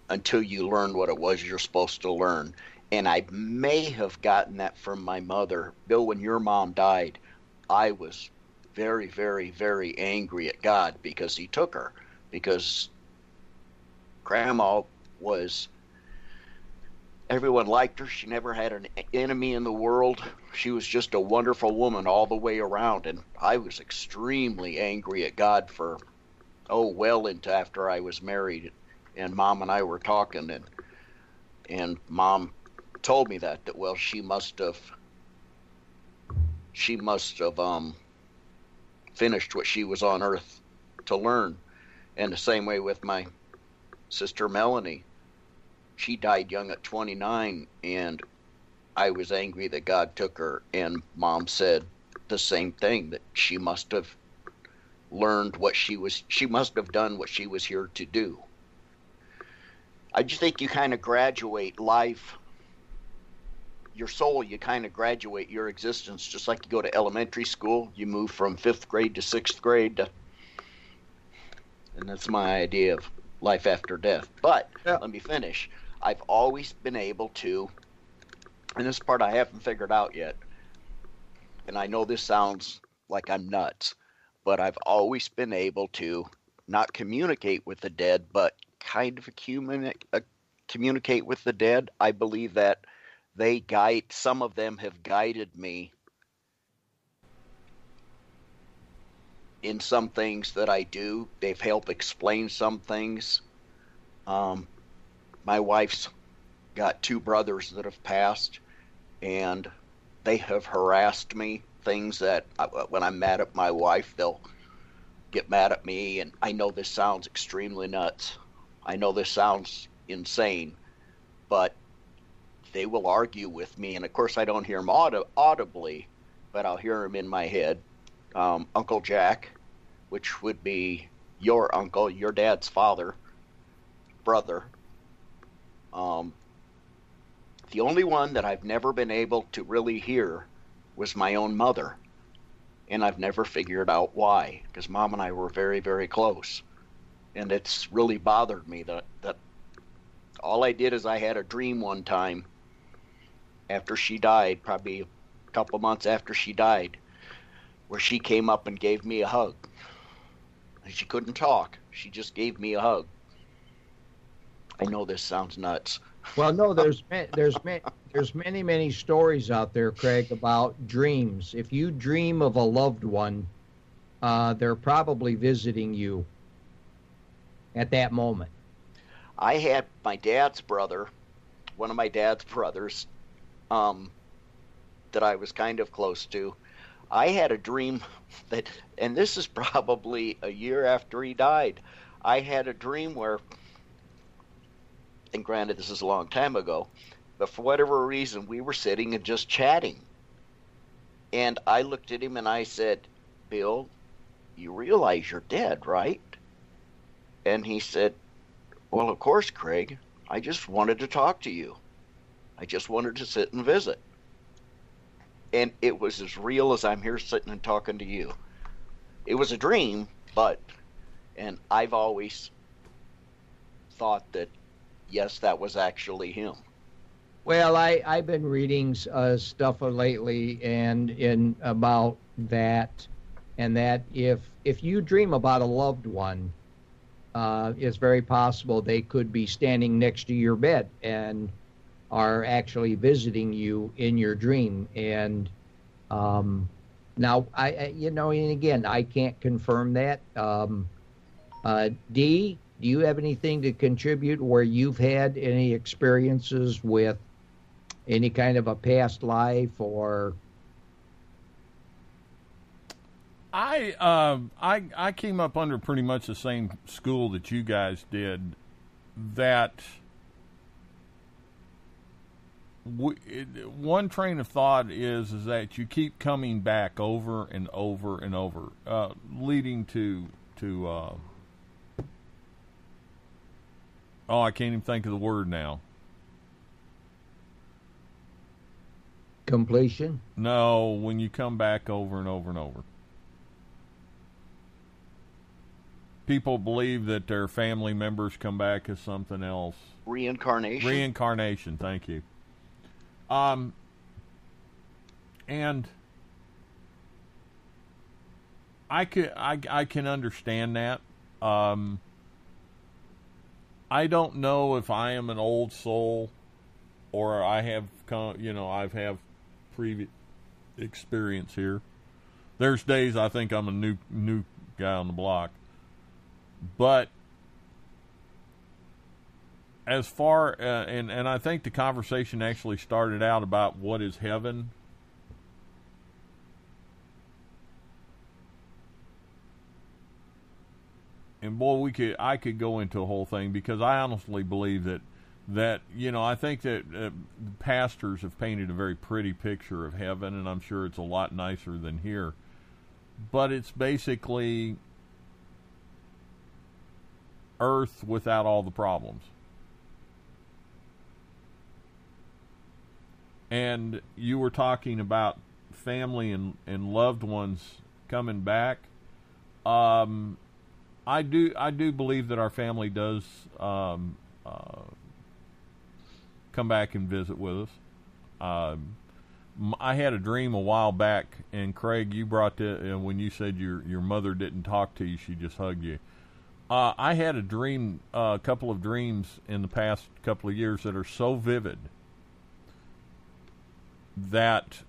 until you learn what it was you're supposed to learn. And I may have gotten that from my mother. Bill, when your mom died, I was very, very, very angry at God because he took her. Because Grandma everyone liked her. She never had an enemy in the world. She was just a wonderful woman all the way around. And I was extremely angry at God for, well into after I was married. And Mom and I were talking, and Mom told me that she must have finished what she was on Earth to learn. And the same way with my sister Melanie. She died young at 29, and I was angry that God took her, and Mom said the same thing, that she must have learned she must have done what she was here to do. I just think you kind of graduate life, your soul, you kind of graduate your existence, just like you go to elementary school, you move from 5th grade to 6th grade, and that's my idea of life after death. But Let me finish. I've always been able to, and this part I haven't figured out yet, and I know this sounds like I'm nuts, but I've always been able to not communicate with the dead, but kind of communicate with the dead. I believe that some of them have guided me in some things that I do. They've helped explain some things. My wife's got 2 brothers that have passed, and they have harassed me, things that when I'm mad at my wife, they'll get mad at me. And I know this sounds extremely nuts. I know this sounds insane, but they will argue with me. And of course, I don't hear them audibly, but I'll hear them in my head. Uncle Jack, which would be your uncle, your dad's brother. The only one that I've never been able to really hear was my own mother. And I've never figured out why, because Mom and I were very, very close. And it's really bothered me that all I did is I had a dream one time after she died, probably a couple months after she died, where she came up and gave me a hug. And she couldn't talk. She just gave me a hug. I know this sounds nuts. Well, no, there's many stories out there, Craig, about dreams. If you dream of a loved one, they're probably visiting you at that moment. I had my dad's brother, one of my dad's brothers, that I was kind of close to. I had a dream that, and this is probably a year after he died, I had a dream where, and granted this is a long time ago, but for whatever reason we were sitting and just chatting. And I looked at him and I said, Bill, you realize you're dead, right? And he said, well, of course, Craig. I just wanted to talk to you. I just wanted to sit and visit. And it was as real as I'm here sitting and talking to you. It was a dream, and I've always thought that, yes, that was actually him. Well, I've been reading stuff lately and about that, and that if you dream about a loved one, it's very possible they could be standing next to your bed and are actually visiting you in your dream. And now, and again, I can't confirm that. Dee, do you have anything to contribute where you've had any experiences with any kind of a past life or? I came up under pretty much the same school that you guys did. That one train of thought is that you keep coming back over and over and over, leading to I can't even think of the word now. Completion? No, when you come back over and over and over. People believe that their family members come back as something else. Reincarnation? Reincarnation, thank you. And I can understand that. I don't know if I am an old soul or I have I've previous experience here. There's days I think I'm a new guy on the block. But as far and I think the conversation actually started out about what is heaven. And boy, I could go into a whole thing because I honestly believe that I think that pastors have painted a very pretty picture of heaven, and I'm sure it's a lot nicer than here. But it's basically earth without all the problems. And you were talking about family and loved ones coming back. I do believe that our family does come back and visit with us. I had a dream a while back, and Craig, you brought when you said your mother didn't talk to you, she just hugged you. I had a dream, a couple of dreams in the past couple of years that are so vivid that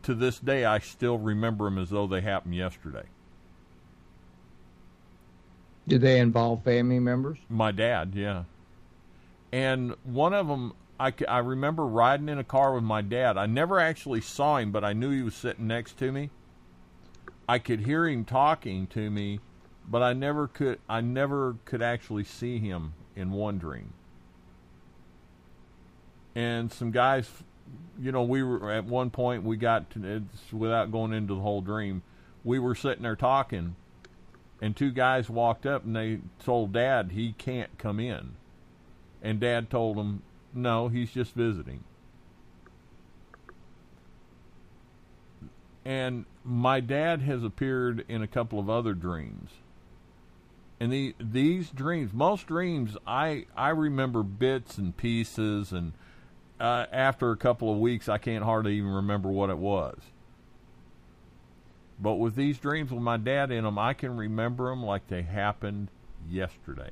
to this day I still remember them as though they happened yesterday. Did they involve family members? My dad, yeah. And one of them, I remember riding in a car with my dad. I never actually saw him, but I knew he was sitting next to me. I could hear him talking to me, but I never could actually see him in one dream. And some guys, we were at one point, without going into the whole dream, we were sitting there talking, and two guys walked up and they told Dad he can't come in. And Dad told him, no, he's just visiting. And my dad has appeared in a couple of other dreams. And these dreams, most dreams, I remember bits and pieces, and after a couple of weeks, I can't hardly even remember what it was. But with these dreams with my dad in them, I can remember them like they happened yesterday.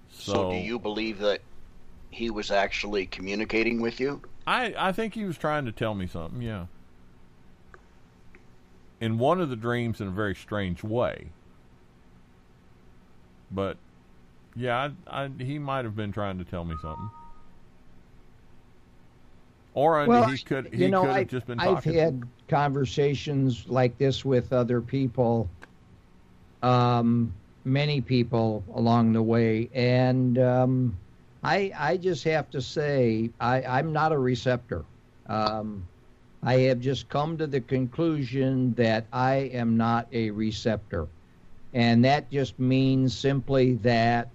So do you believe that he was actually communicating with you? I think he was trying to tell me something, yeah. in one of the dreams in a very strange way. But yeah, he might have been trying to tell me something. Or he could have just been talking. I've had conversations like this with other people, many people along the way, and I just have to say I'm not a receptor. I have just come to the conclusion that I am not a receptor, and that just means simply that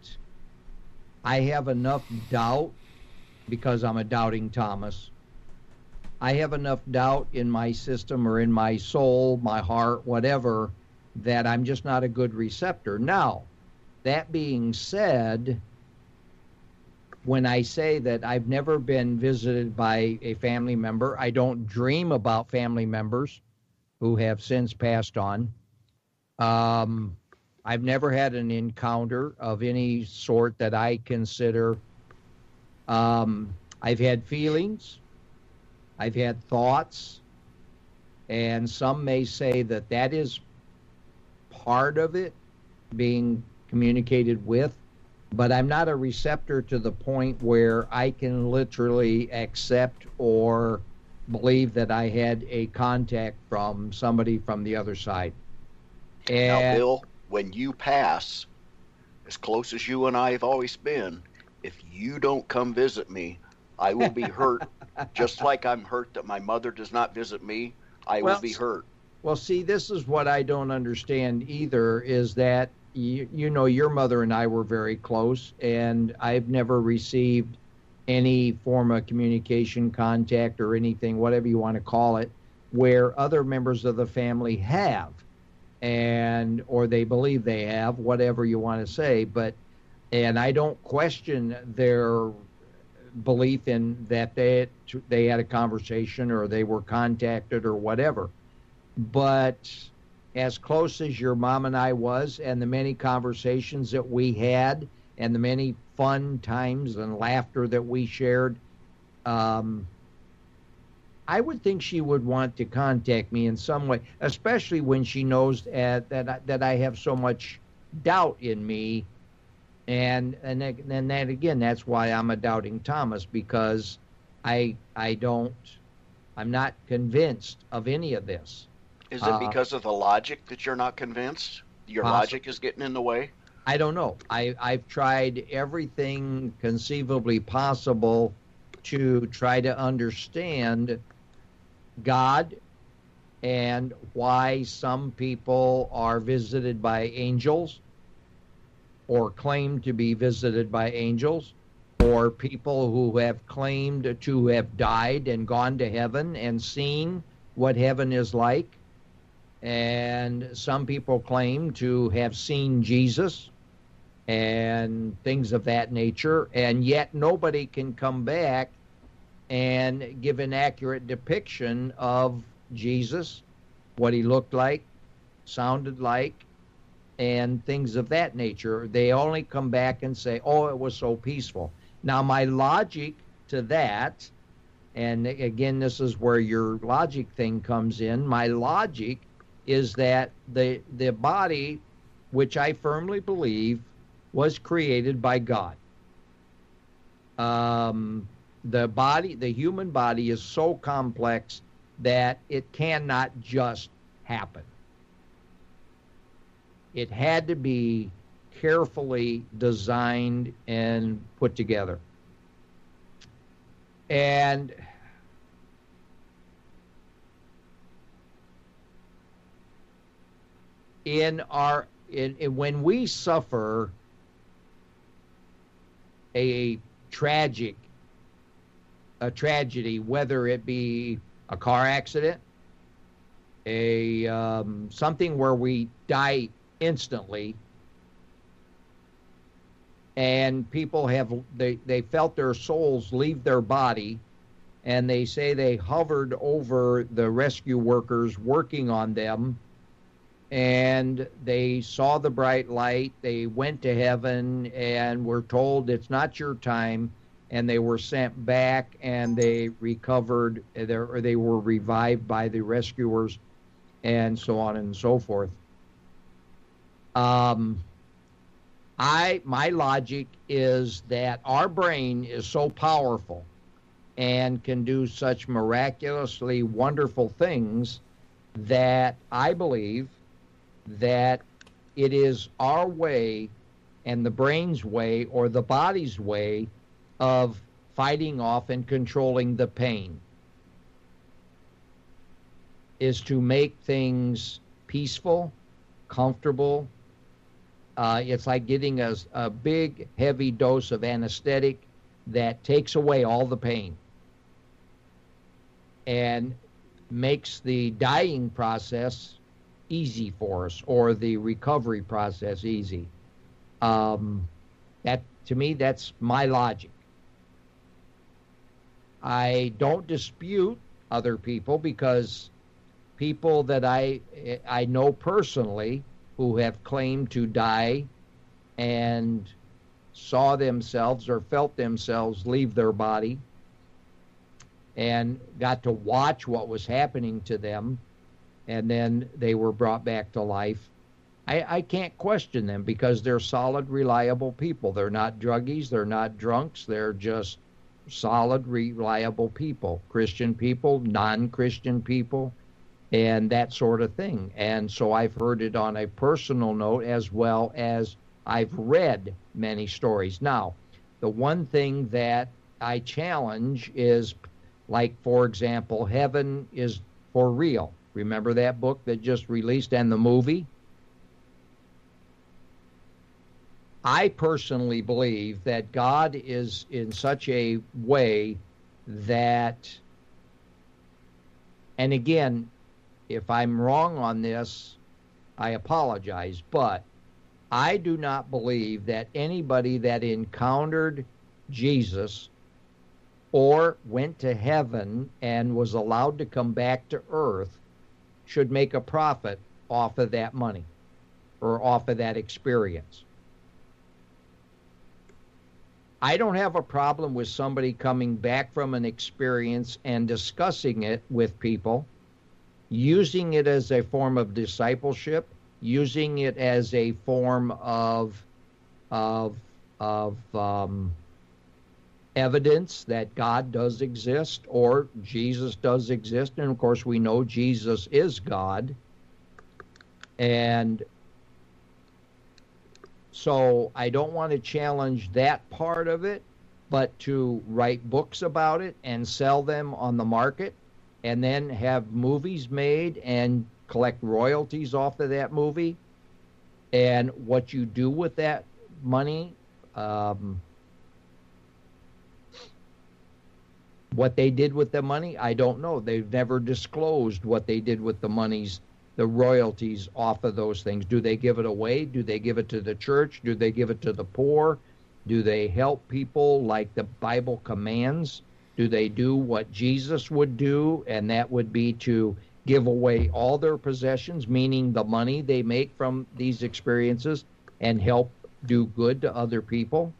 I have enough doubt, because I'm a doubting Thomas. I have enough doubt in my system or in my soul, my heart, whatever, that I'm just not a good receptor. Now, that being said, when I say that I've never been visited by a family member, I don't dream about family members who have since passed on. I've never had an encounter of any sort that I consider. I've had feelings. I've had thoughts, and some may say that that is part of it, being communicated with, but I'm not a receptor to the point where I can literally accept or believe that I had a contact from somebody from the other side. And now, Bill, when you pass, as close as you and I have always been, if you don't come visit me, I will be hurt. Just like I'm hurt that my mother does not visit me, I will be hurt. Well, see, this is what I don't understand either, is that, you know, your mother and I were very close, and I've never received any form of communication, contact, or anything, whatever you want to call it, where other members of the family have, or they believe they have, whatever you want to say. And I don't question their belief in that they had a conversation or they were contacted or whatever. But as close as your mom and I was, and the many conversations that we had, and the many fun times and laughter that we shared, I would think she would want to contact me in some way, especially when she knows that I have so much doubt in me. And that again, that's why I'm a doubting Thomas, because I'm not convinced of any of this. Is it because of the logic that you're not convinced? Your logic is getting in the way? I don't know. I've tried everything conceivably possible to try to understand God and why some people are visited by angels, or claim to be visited by angels, or people who have claimed to have died and gone to heaven and seen what heaven is like. And some people claim to have seen Jesus and things of that nature, and yet nobody can come back and give an accurate depiction of Jesus, what he looked like, sounded like, and things of that nature. They only come back and say, oh, it was so peaceful. Now, my logic to that, and again, this is where your logic thing comes in, my logic is that the body, which I firmly believe was created by God. The human body is so complex that it cannot just happen. It had to be carefully designed and put together. And when we suffer a tragedy, whether it be a car accident, something where we die instantly, and people they felt their souls leave their body, and they say they hovered over the rescue workers working on them, and they saw the bright light, they went to heaven and were told it's not your time, and they were sent back, and they recovered, or they were revived by the rescuers. and so on and so forth. My logic is that our brain is so powerful and can do such miraculously wonderful things that I believe that it is our way and the brain's way or the body's way of fighting off and controlling the pain, is to make things peaceful, comfortable. It's like getting a big, heavy dose of anesthetic that takes away all the pain and makes the dying process easy for us, or the recovery process easy. That, to me, that's my logic. I don't dispute other people, because people that I know personally who have claimed to die and saw themselves or felt themselves leave their body and got to watch what was happening to them, and then they were brought back to life. I can't question them, because they're solid, reliable people. They're not druggies. They're not drunks. They're just solid, reliable people, Christian people, non-Christian people, and that sort of thing. And so I've heard it on a personal note, as well as I've read many stories. Now, the one thing that I challenge is, like, for example, Heaven is for Real. Remember that book that just released, and the movie? I personally believe that God is in such a way that, and again, if I'm wrong on this, I apologize, but I do not believe that anybody that encountered Jesus or went to heaven and was allowed to come back to earth should make a profit off of that money or off of that experience. I don't have a problem with somebody coming back from an experience and discussing it with people, using it as a form of discipleship, using it as a form of evidence that God does exist or Jesus does exist. And of course, we know Jesus is God. And so I don't want to challenge that part of it, but to write books about it and sell them on the market, and then have movies made and collect royalties off of that movie. And what you do with that money, what they did with the money, I don't know. They've never disclosed what they did with the monies, the royalties off of those things. Do they give it away? Do they give it to the church? Do they give it to the poor? Do they help people like the Bible commands? Do they do what Jesus would do, and that would be to give away all their possessions, meaning the money they make from these experiences, and help do good to other people?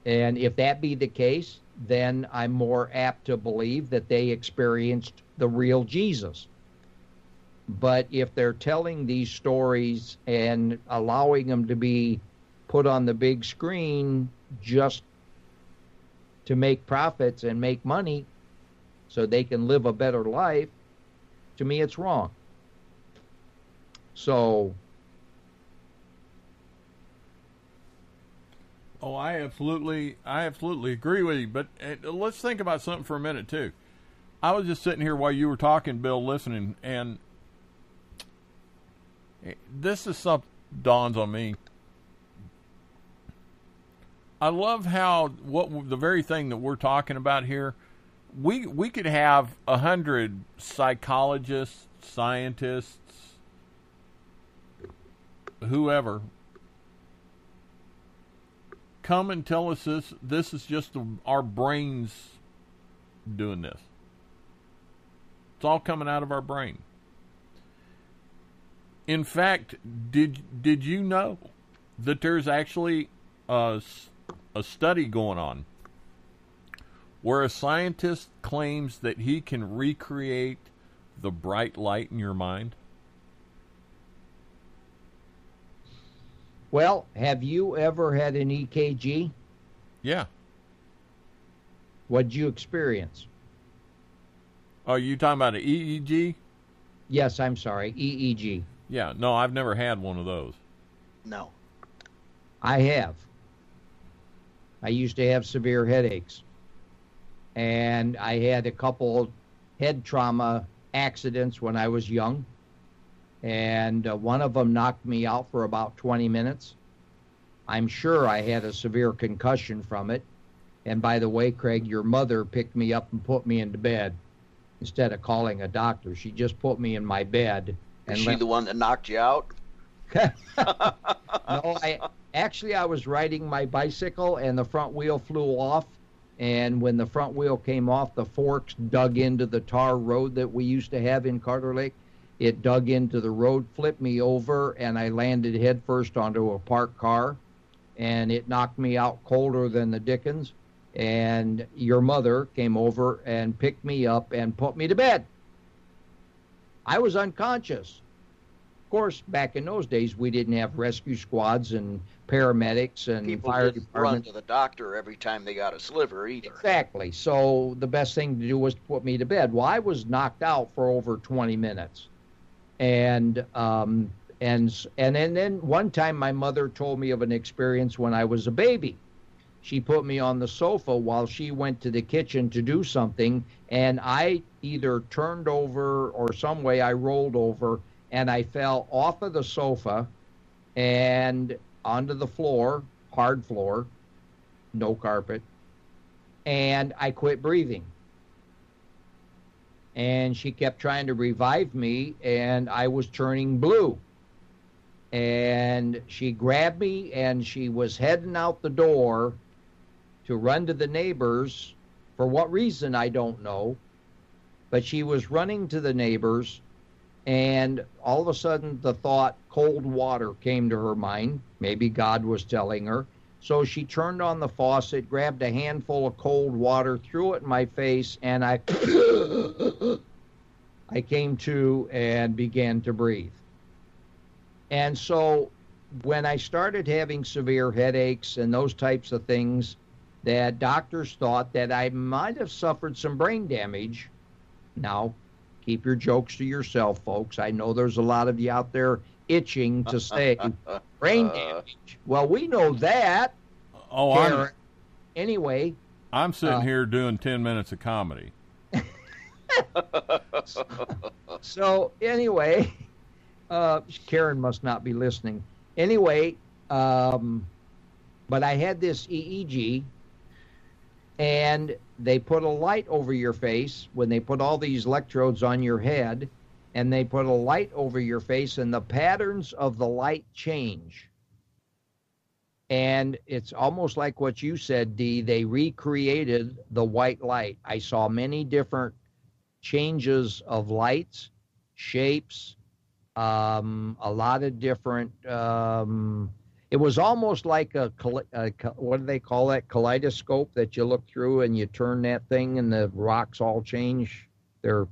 And if that be the case, then I'm more apt to believe that they experienced the real Jesus. But if they're telling these stories and allowing them to be put on the big screen just to make profits and make money so they can live a better life, to me it's wrong. So, I absolutely agree with you. But let's think about something for a minute too. I was just sitting here while you were talking, Bill, listening, and this is something dawns on me. I love how the very thing that we're talking about here, we could have 100 psychologists, scientists, whoever, come and tell us this is just our brains doing this. It's all coming out of our brain. In fact, did you know that there's actually a study going on where a scientist claims that he can recreate the bright light in your mind? Well, have you ever had an EKG? Yeah. What'd you experience? Oh, you talking about an EEG? Yes, I'm sorry, EEG. Yeah, no, I've never had one of those. No. I have. I used to have severe headaches. And I had a couple head trauma accidents when I was young. And one of them knocked me out for about 20 minutes. I'm sure I had a severe concussion from it. And by the way, Craig, your mother picked me up and put me into bed instead of calling a doctor. She just put me in my bed. Is she the one that knocked you out? No, I was riding my bicycle and the front wheel flew off. And when the front wheel came off, the forks dug into the tar road that we used to have in Carter Lake. It dug into the road, flipped me over, and I landed headfirst onto a parked car. And it knocked me out colder than the dickens. And your mother came over and picked me up and put me to bed. I was unconscious. Of course, back in those days, we didn't have rescue squads and paramedics and People fire didn't department. run to the doctor every time they got a sliver either. Exactly. So the best thing to do was to put me to bed. Well, I was knocked out for over 20 minutes. And then one time my mother told me of an experience when I was a baby. She put me on the sofa while she went to the kitchen to do something, and I either turned over or some way I rolled over, and I fell off of the sofa and onto the floor, hard floor, no carpet, and I quit breathing. And she kept trying to revive me, and I was turning blue. And she grabbed me, and she was heading out the door to run to the neighbors. For what reason, I don't know. But she was running to the neighbors, and all of a sudden the thought cold water came to her mind. Maybe God was telling her. So she turned on the faucet, grabbed a handful of cold water, threw it in my face, and I came to and began to breathe. And so when I started having severe headaches and those types of things, that doctors thought that I might have suffered some brain damage. Now, keep your jokes to yourself, folks. I know there's a lot of you out there itching to say brain damage. Well, we know that. Oh, anyway. I'm sitting here doing 10 minutes of comedy. So anyway, Karen must not be listening. Anyway, but I had this EEG, and they put a light over your face when they put all these electrodes on your head, and they put a light over your face, and the patterns of the light change. And it's almost like what you said, Dee. They recreated the white light. I saw many different changes of lights, shapes, a lot of different. It was almost like a what do they call that? Kaleidoscope that you look through and you turn that thing and the rocks all change their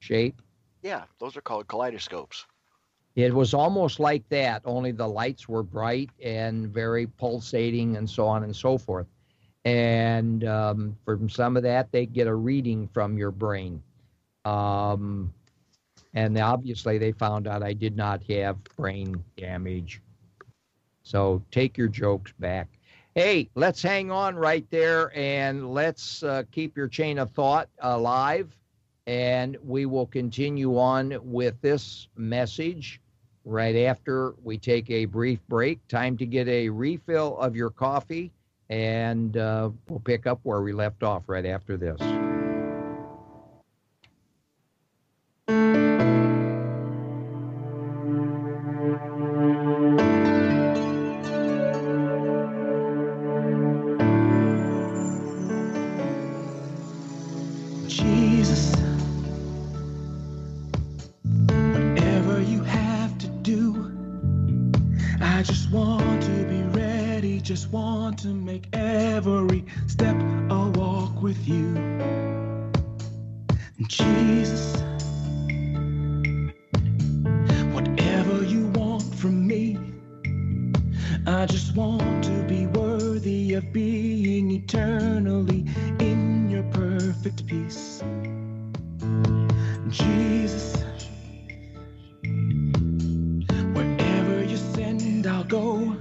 shape. Yeah, those are called kaleidoscopes. It was almost like that, only the lights were bright and very pulsating and so on and so forth. And from some of that, they get a reading from your brain. And obviously they found out I did not have brain damage. So take your jokes back. Hey, let's hang on right there and let's keep your chain of thought alive. And we will continue on with this message right after we take a brief break. Time to get a refill of your coffee, and we'll pick up where we left off right after this. Jesus, whatever you have to do, I just want to be ready, just want to make every step a walk with you. Jesus, I just want to be worthy of being eternally in your perfect peace. Jesus, wherever you send, I'll go.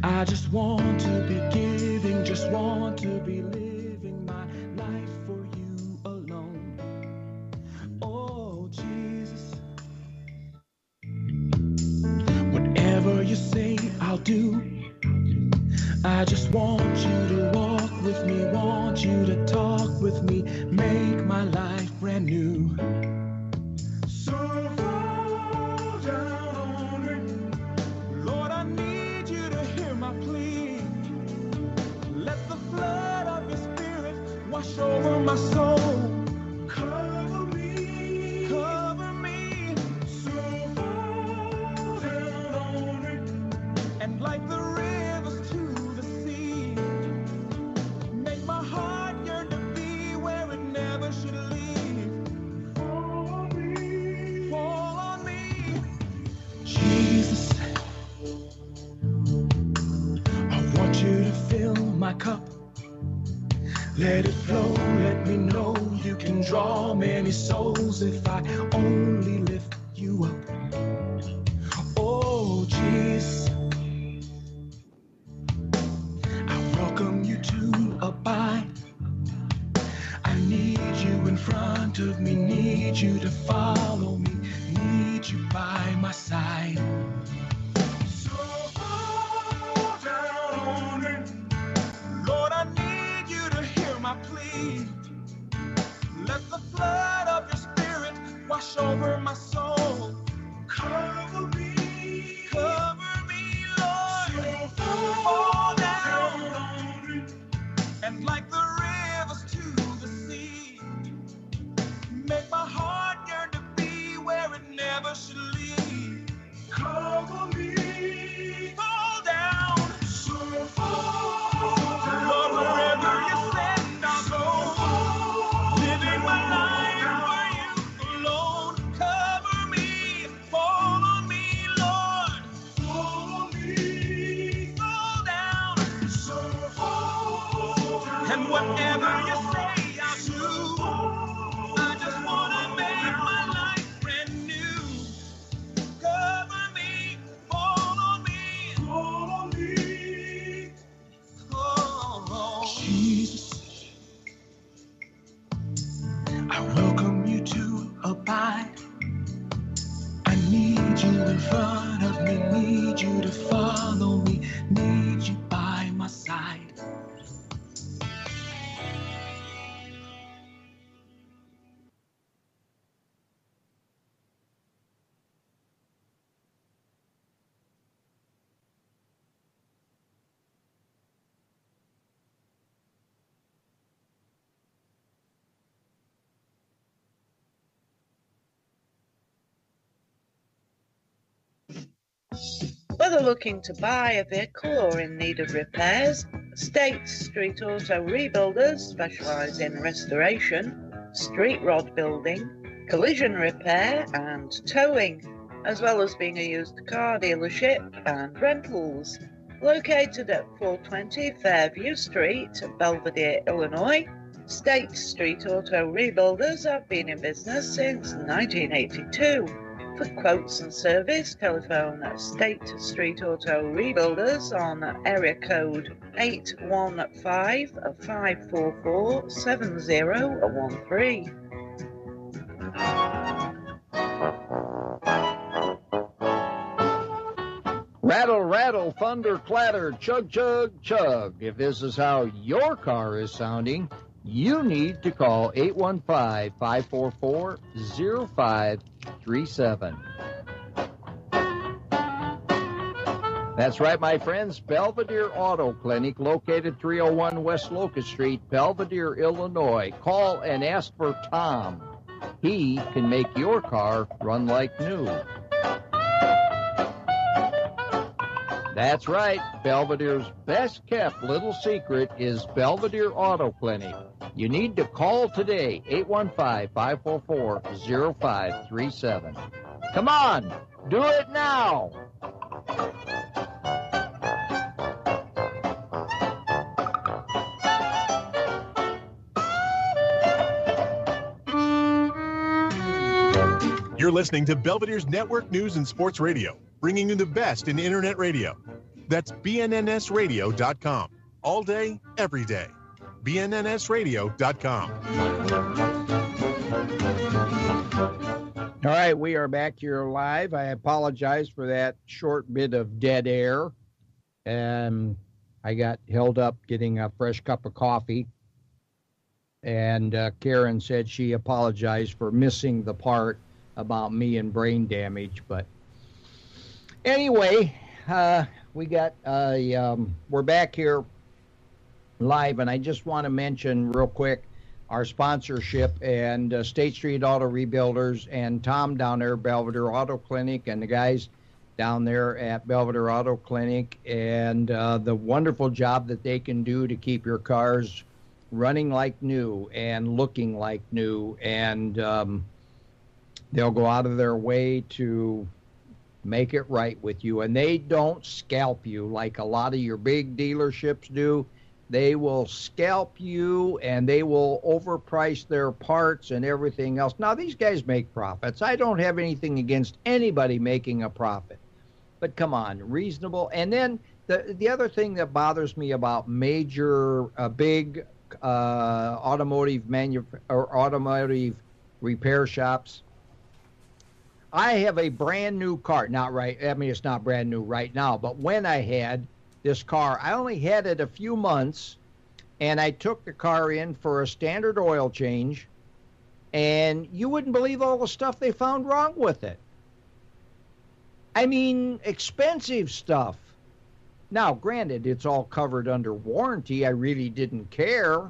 I just want to be giving, just want to be living my life for you alone. Oh, Jesus, whatever you say, I'll do. I just want you to walk with me, want you to talk with me, make my life brand new. So fall down on me, Lord, I need you to hear my plea. Let the flood of your spirit wash over my soul. Cover me, so fall down on me, and like the rivers to the sea, make my heart yearn to be where it never should leave. Fall on me, Jesus. I want you to fill my cup. Let it flow, let me know you can draw many souls if I only lift you up. Oh, Jesus, I welcome you to abide. I need you in front of me, need you to follow me, need you by my side. So fall down on me, Lord, I need you to hear my plea. Let the flood of your spirit wash over my soul. Cover me, Lord. So fall down on me, and like the rivers to the sea, make my heart yearn to be where it never should leave. Cover me, fall down, so fall down. Lord, wherever you send, I'll go. Living my life for you alone. Cover me, fall on me, Lord. Fall on me, fall down, so fall down. And whatever you say, I'll do. I just want to make my life brand new. Cover me, fall on me, oh. Jesus, I welcome you to abide. I need you in front of me, need you to follow me, need you by my side. Whether looking to buy a vehicle or in need of repairs, State Street Auto Rebuilders specialise in restoration, street rod building, collision repair and towing, as well as being a used car dealership and rentals. Located at 420 Fairview Street, Belvedere, Illinois, State Street Auto Rebuilders have been in business since 1982. For quotes and service, telephone State Street Auto Rebuilders on area code 815-544-7013. Rattle, rattle, thunder, clatter, chug, chug, chug. If this is how your car is sounding, you need to call 815-544-0537. That's right, my friends. Belvedere Auto Clinic, located 301 West Locust Street, Belvedere, Illinois. Call and ask for Tom. He can make your car run like new. That's right. Belvedere's best-kept little secret is Belvedere Auto Clinic. You need to call today, 815-544-0537. Come on, do it now. You're listening to Belvedere's Network News and Sports Radio, bringing you the best in Internet radio. That's BNNSradio.com. All day, every day. BNNSradio.com. All right, we are back here live. I apologize for that short bit of dead air. I got held up getting a fresh cup of coffee. And Karen said she apologized for missing the part about me and brain damage. But anyway, we're back here live, and I just want to mention real quick our sponsorship and State Street Auto Rebuilders and Tom down there at Belvedere Auto Clinic and the guys down there at Belvedere Auto Clinic and the wonderful job that they can do to keep your cars running like new and looking like new, and they'll go out of their way to make it right with you. And they don't scalp you like a lot of your big dealerships do. They will scalp you, and they will overprice their parts and everything else. Now, these guys make profits. I don't have anything against anybody making a profit. But come on, reasonable. And then the other thing that bothers me about major, big automotive repair shops, I have a brand new car. It's not brand new right now, but when I had this car, I only had it a few months, and I took the car in for a standard oil change, and you wouldn't believe all the stuff they found wrong with it. I mean, expensive stuff. Now, granted, it's all covered under warranty. I really didn't care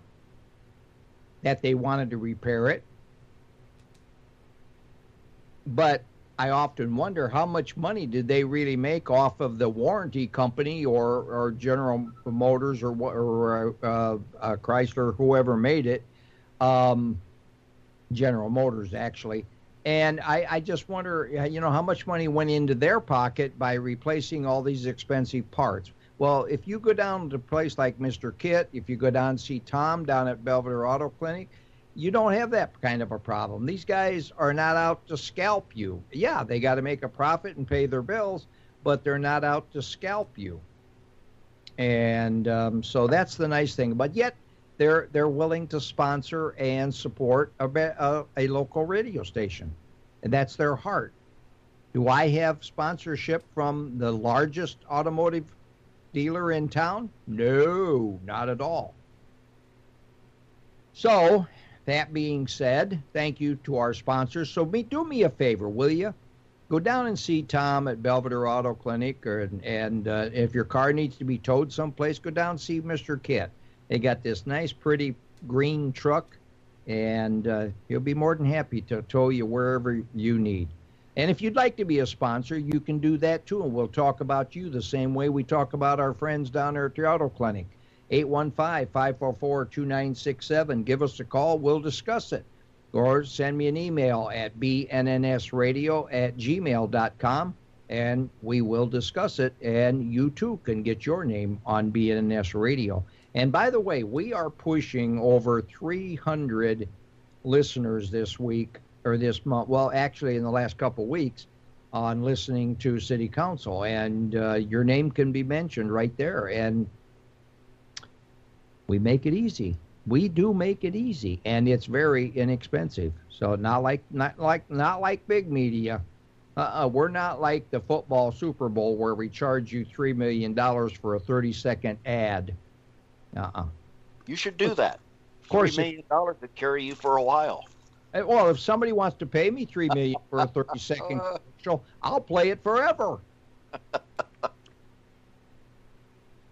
that they wanted to repair it. But I often wonder how much money did they really make off of the warranty company or General Motors or Chrysler, whoever made it, General Motors actually. And I just wonder, how much money went into their pocket by replacing all these expensive parts. Well, if you go down to a place like Mr. Kit, if you go down and see Tom down at Belvedere Auto Clinic, you don't have that kind of a problem. These guys are not out to scalp you. Yeah, they got to make a profit and pay their bills, but they're not out to scalp you. And so that's the nice thing. But yet they're willing to sponsor and support a local radio station, and that's their heart. Do I have sponsorship from the largest automotive dealer in town? No, not at all. So, that being said, thank you to our sponsors. So do me a favor, will you? Go down and see Tom at Belvedere Auto Clinic, and if your car needs to be towed someplace, go down and see Mr. Kit. They got this nice, pretty green truck, and he'll be more than happy to tow you wherever you need. And if you'd like to be a sponsor, you can do that too, and we'll talk about you the same way we talk about our friends down there at the Auto Clinic. 815-544-2967. Give us a call. We'll discuss it. Or send me an email at bnnsradio@gmail.com, and we will discuss it, and you too can get your name on BNNS Radio. And by the way, we are pushing over 300 listeners this week, or this month, well, actually in the last couple weeks, on listening to City Council, and your name can be mentioned right there, and we make it easy. We do make it easy, and it's very inexpensive. So not like big media. We're not like the football Super Bowl where we charge you $3 million for a 30-second ad. You should do that. Of course, $3 million would carry you for a while. Well, if somebody wants to pay me $3 million for a 30-second commercial, I'll play it forever.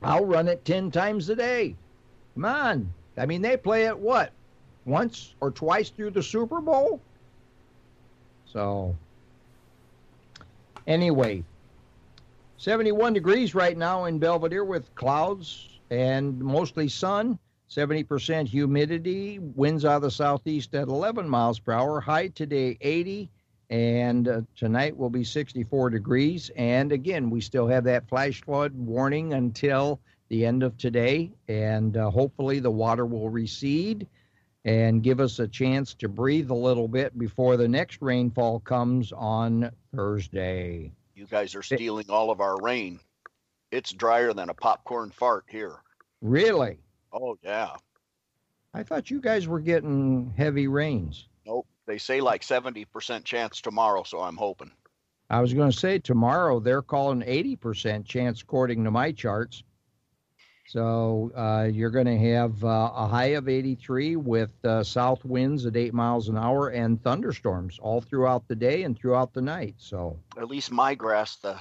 I'll run it 10 times a day. Come on. I mean, they play it, what, once or twice through the Super Bowl? So, anyway, 71 degrees right now in Belvedere with clouds and mostly sun, 70% humidity, winds out of the southeast at 11 miles per hour, high today 80, and tonight will be 64 degrees. And again, we still have that flash flood warning until the end of today, and hopefully the water will recede and give us a chance to breathe a little bit before the next rainfall comes on Thursday. You guys are stealing all of our rain. It's drier than a popcorn fart here. Really? Oh, yeah. I thought you guys were getting heavy rains. Nope. They say like 70% chance tomorrow, so I'm hoping. I was going to say tomorrow they're calling 80% chance according to my charts. So you're going to have a high of 83 with south winds at 8 miles an hour and thunderstorms all throughout the day and throughout the night. So at least my grass, the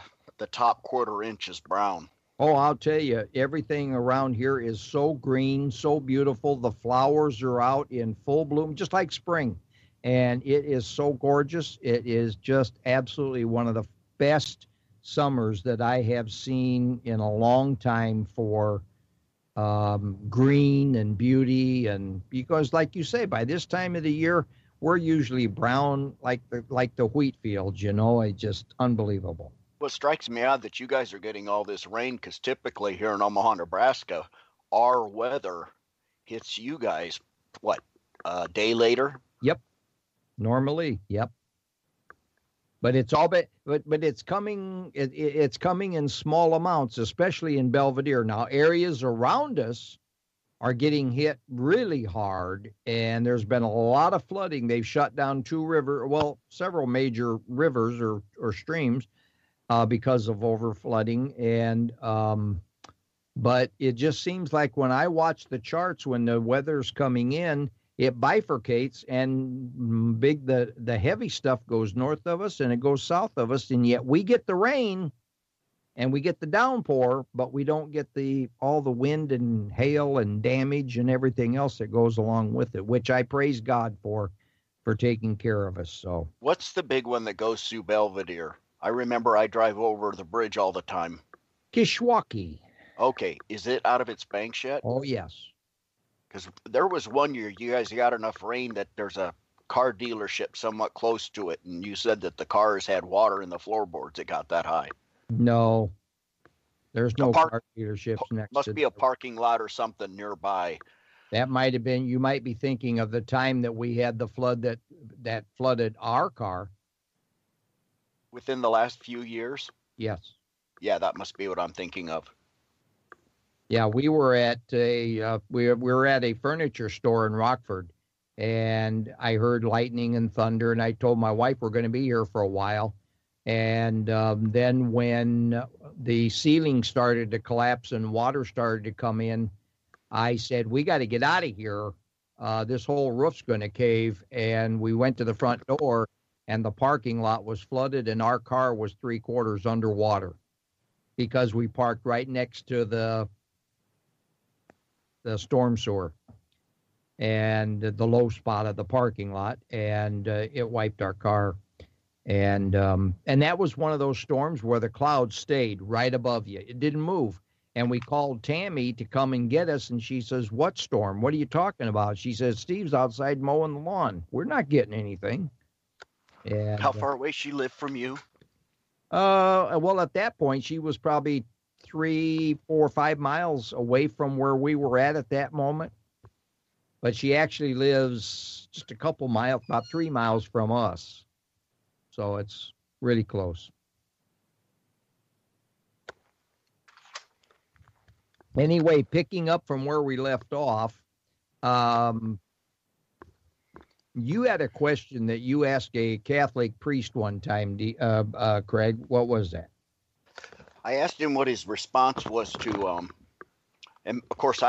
top quarter inch is brown. Oh, I'll tell you, everything around here is so green, so beautiful. The flowers are out in full bloom, just like spring. And it is so gorgeous. It is just absolutely one of the best summers that I have seen in a long time for green and beauty. And because, like you say, by this time of the year, we're usually brown like the wheat fields, you know. It's just unbelievable. Well, it strikes me odd that you guys are getting all this rain because typically here in Omaha, Nebraska, our weather hits you guys, what, a day later? Yep. Normally, yep. But it's all but it's coming it's coming in small amounts, especially in Belvedere. Now, areas around us are getting hit really hard, and there's been a lot of flooding. They've shut down several major rivers or streams. Because of overflooding, and but it just seems like when I watch the charts, when the weather's coming in, it bifurcates, and the heavy stuff goes north of us, and it goes south of us, and yet we get the rain, and we get the downpour, but we don't get all the wind and hail and damage and everything else that goes along with it, which I praise God for taking care of us. So, what's the big one that goes through Belvedere? I remember I drive over the bridge all the time. Kishwaukee. Okay. Is it out of its banks yet? Oh, yes. Because there was one year you guys got enough rain that there's a car dealership somewhat close to it, and you said that the cars had water in the floorboards. It got that high. No. There's no car dealerships next to it. Must be a parking lot or something nearby. That might have been, you might be thinking of the time that we had the flood that flooded our car. Within the last few years? Yes. Yeah, that must be what I'm thinking of. Yeah, we were at a furniture store in Rockford, and I heard lightning and thunder, and I told my wife we're going to be here for a while. And then when the ceiling started to collapse and water started to come in, I said, we got to get out of here. This whole roof's going to cave. And we went to the front door, and the parking lot was flooded, and our car was 3/4 underwater because we parked right next to the storm sewer and the low spot of the parking lot, and it wiped our car. And that was one of those storms where the clouds stayed right above you. It didn't move. And we called Tammy to come and get us, and she says, what storm? What are you talking about? She says, Steve's outside mowing the lawn. We're not getting anything. And, how far away she lived from you? Well, at that point, she was probably 3, 4, 5 miles away from where we were at that moment. But she actually lives just a couple miles, about 3 miles from us. So it's really close. Anyway, picking up from where we left off, you had a question that you asked a Catholic priest one time, Craig. What was that? I asked him what his response was to, and of course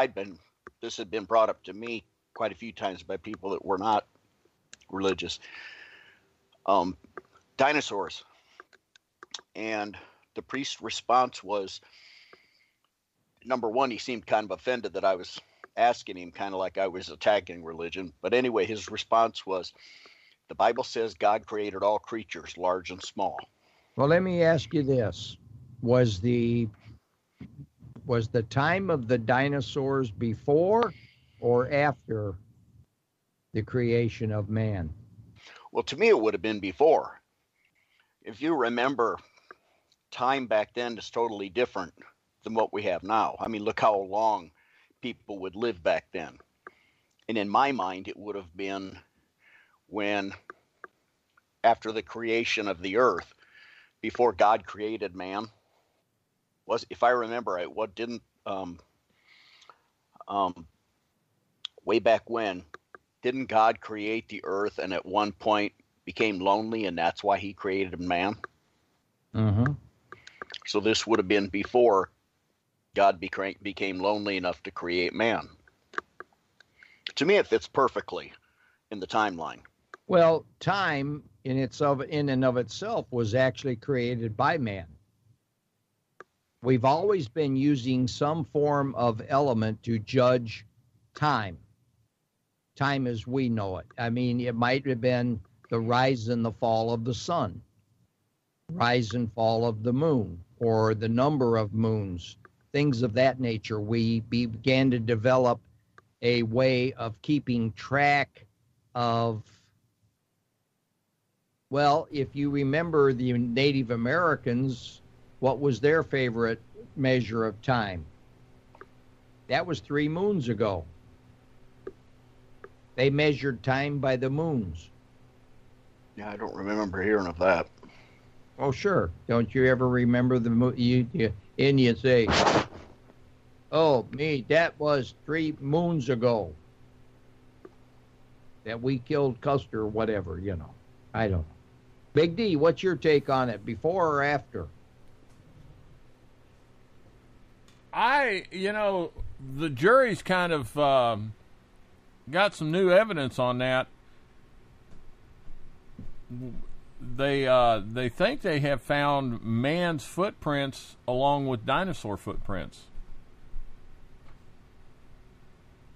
this had been brought up to me quite a few times by people that were not religious. Dinosaurs. And the priest's response was, number one, he seemed kind of offended that I was asking him, kind of like I was attacking religion. But anyway, his response was, the Bible says God created all creatures, large and small. Well, let me ask you this. Was the time of the dinosaurs before or after the creation of man? Well, to me, it would have been before. If you remember, time back then is totally different than what we have now. I mean, look how long people would live back then. And in my mind, it would have been when, after the creation of the earth, before God created man, was, if I remember right, what didn't, way back when, didn't God create the earth and at one point became lonely, and that's why he created man? Mm-hmm. So this would have been before God became lonely enough to create man. To me, it fits perfectly in the timeline. Well, time in and of itself was actually created by man. We've always been using some form of element to judge time. Time as we know it. I mean, it might have been the rise and the fall of the sun, rise and fall of the moon, or the number of moons, things of that nature. We began to develop a way of keeping track of, well, if you remember the Native Americans, what was their favorite measure of time? That was 3 moons ago. They measured time by the moons. Yeah, I don't remember hearing of that. Oh, sure. Don't you ever remember the Indians say, oh, me, that was 3 moons ago that we killed Custer or whatever, you know. I don't know. Big D, what's your take on it, before or after? The jury's kind of got some new evidence on that. They think they have found man's footprints along with dinosaur footprints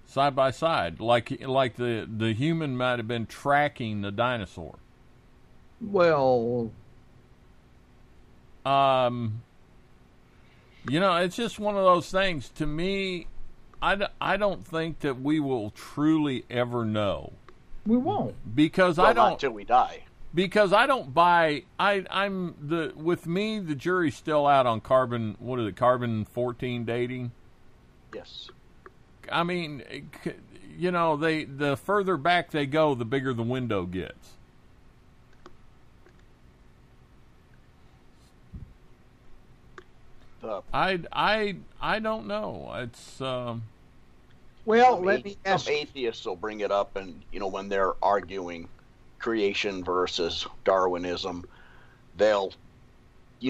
side by side, like the human might have been tracking the dinosaur. Well, it's just one of those things. To me, I don't think that we will truly ever know. We won't, because not until we die. Because I don't buy. With me, the jury's still out on carbon. What is it? Carbon 14 dating. Yes. I mean, the further back they go, the bigger the window gets. I don't know. It's well, let me ask. Some atheists will bring it up, and when they're arguing creation versus Darwinism, they'll,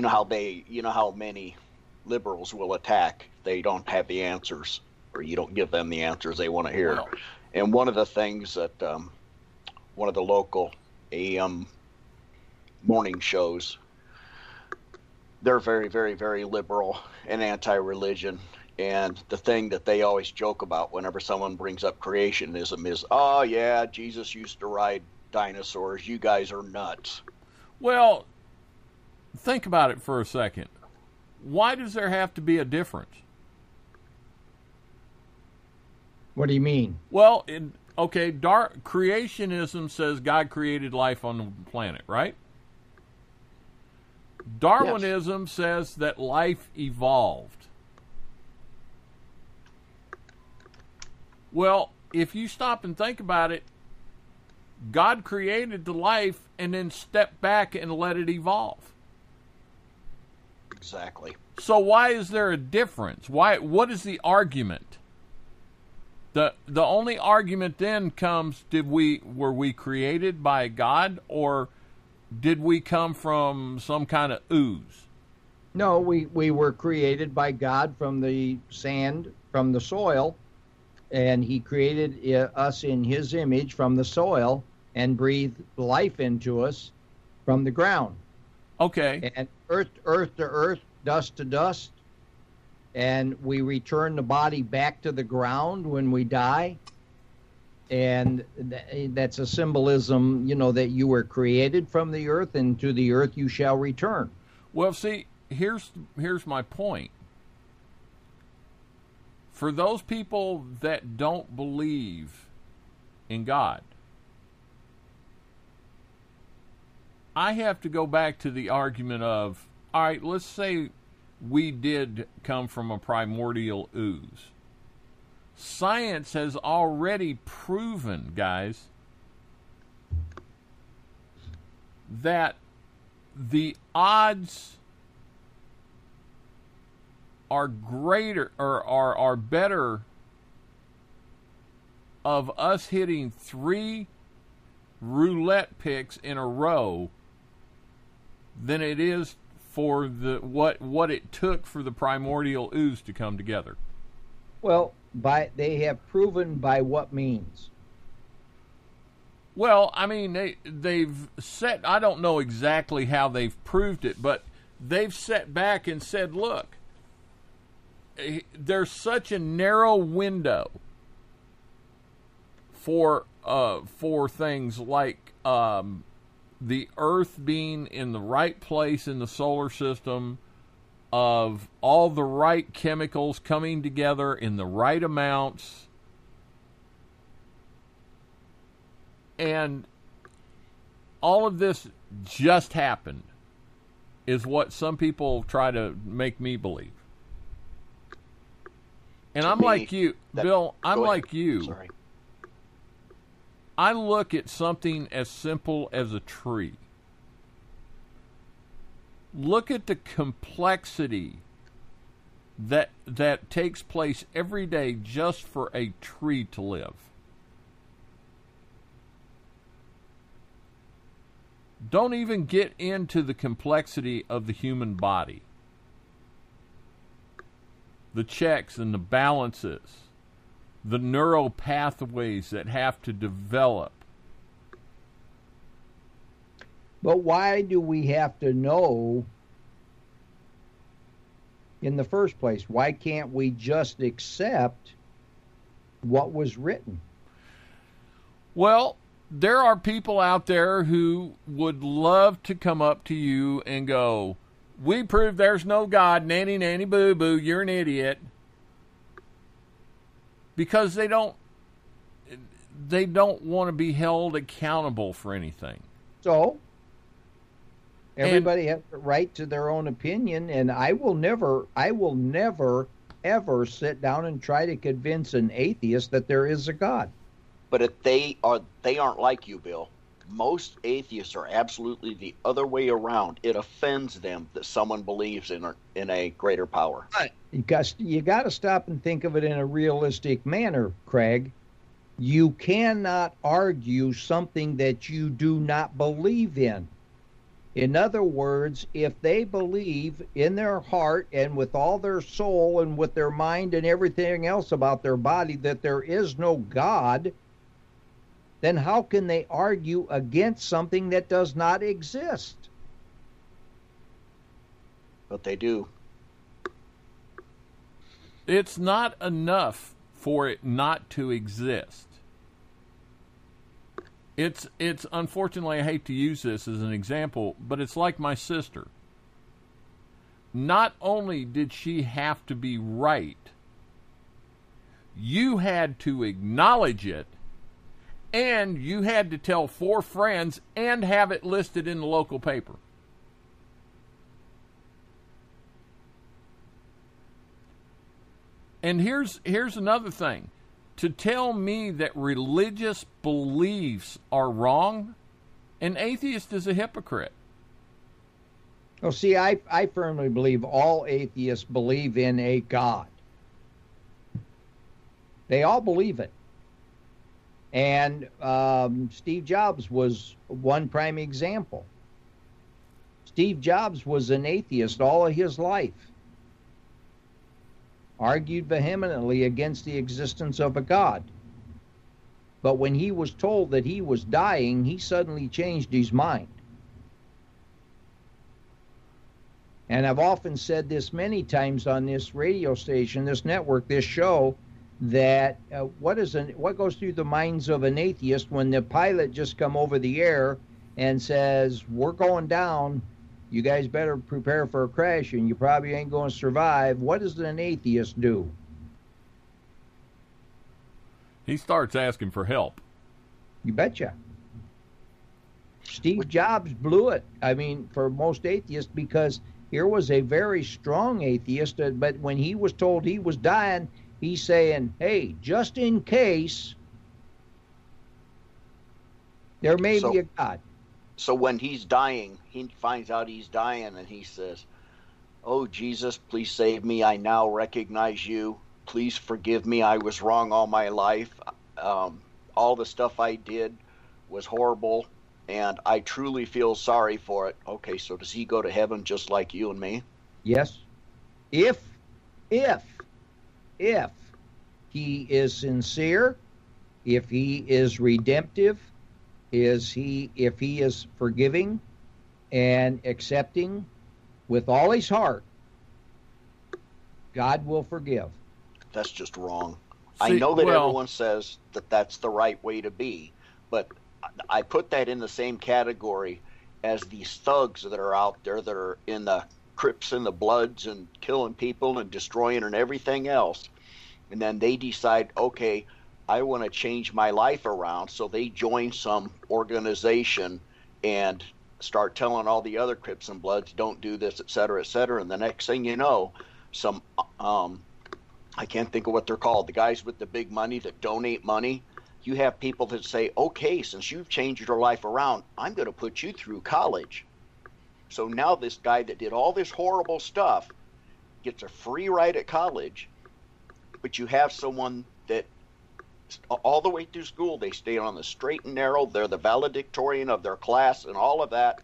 how many liberals will attack if they don't have the answers, or you don't give them the answers they want to hear. Well, and one of the things that one of the local AM morning shows, they're very, very, very liberal and anti-religion. And the thing that they always joke about whenever someone brings up creationism is, oh, yeah, Jesus used to ride dinosaurs. You guys are nuts. Well, think about it for a second. Why does there have to be a difference? What do you mean? Well, creationism says God created life on the planet, right? Darwinism says that life evolved. Well, if you stop and think about it, God created the life and then stepped back and let it evolve. Exactly. So why is there a difference? What is the argument? The only argument then comes, were we created by God, or did we come from some kind of ooze? No, we were created by God from the sand, from the soil, and he created us in his image from the soil and breathed life into us from the ground. Okay. And earth to earth, dust to dust, and we return the body back to the ground when we die. And that's a symbolism, that you were created from the earth, and to the earth you shall return. Well, see, here's my point. For those people that don't believe in God, I have to go back to the argument of, all right, let's say we did come from a primordial ooze. Science has already proven, guys, that the odds are greater or are better of us hitting 3 roulette picks in a row than it is for the what it took for the primordial ooze to come together. Well, they have proven by what means? Well, I mean, they've set, I don't know exactly how they've proved it, but they've set back and said, look, there's such a narrow window for things like the Earth being in the right place in the solar system, of all the right chemicals coming together in the right amounts, and all of this just happened, is what some people try to make me believe. And I'm like you, Bill, I'm like you. Sorry. I look at something as simple as a tree. Look at the complexity that takes place every day just for a tree to live. Don't even get into the complexity of the human body. The checks and the balances, the neural pathways that have to develop. But why do we have to know in the first place? Why can't we just accept what was written? Well, there are people out there who would love to come up to you and go, we prove there's no God, nanny, nanny, boo, boo, you're an idiot. Because they don't want to be held accountable for anything. So everybody has the right to their own opinion, and I will never ever sit down and try to convince an atheist that there is a God. But if they aren't like you, Bill. Most atheists are absolutely the other way around. It offends them that someone believes in a greater power. You got to stop and think of it in a realistic manner, Craig. You cannot argue something that you do not believe in. In other words, if they believe in their heart and with all their soul and with their mind and everything else about their body that there is no God, then how can they argue against something that does not exist? But they do. It's not enough for it not to exist. It's unfortunately, I hate to use this as an example, but it's like my sister. Not only did she have to be right, you had to acknowledge it, and you had to tell 4 friends and have it listed in the local paper. And here's another thing. To tell me that religious beliefs are wrong, an atheist is a hypocrite. Well, see, I firmly believe all atheists believe in a God. They all believe it. And Steve Jobs was one prime example. Steve Jobs was an atheist all of his life. Argued vehemently against the existence of a God. But when he was told that he was dying, he suddenly changed his mind. And I've often said this many times on this radio station, this network, this show, that what goes through the minds of an atheist when the pilot just come over the air and says, we're going down, you guys better prepare for a crash and you probably ain't going to survive. What does an atheist do? He starts asking for help. You betcha. Steve Jobs blew it, I mean, for most atheists, because here was a very strong atheist, but when he was told he was dying, He's saying, hey, just in case, there may be a God. So when he's dying, he finds out he's dying, and he says, oh, Jesus, please save me. I now recognize you. Please forgive me. I was wrong all my life. All the stuff I did was horrible, and I truly feel sorry for it. Okay, so does he go to heaven just like you and me? Yes. If he is sincere, if he is redemptive, if he is forgiving and accepting with all his heart, God will forgive. That's just wrong. I know that everyone says that that's the right way to be, but I put that in the same category as these thugs that are out there that are in the Crips and the Bloods and killing people and destroying and everything else. And then they decide, okay, I want to change my life around. So they join some organization and start telling all the other Crips and Bloods, don't do this, et cetera, et cetera. And the next thing you know, some I can't think of what they're called, the guys with the big money that donate money. You have people that say, okay, since you've changed your life around, I'm going to put you through college. So now this guy that did all this horrible stuff gets a free ride at college, but you have someone that all the way through school, they stay on the straight and narrow. They're the valedictorian of their class and all of that.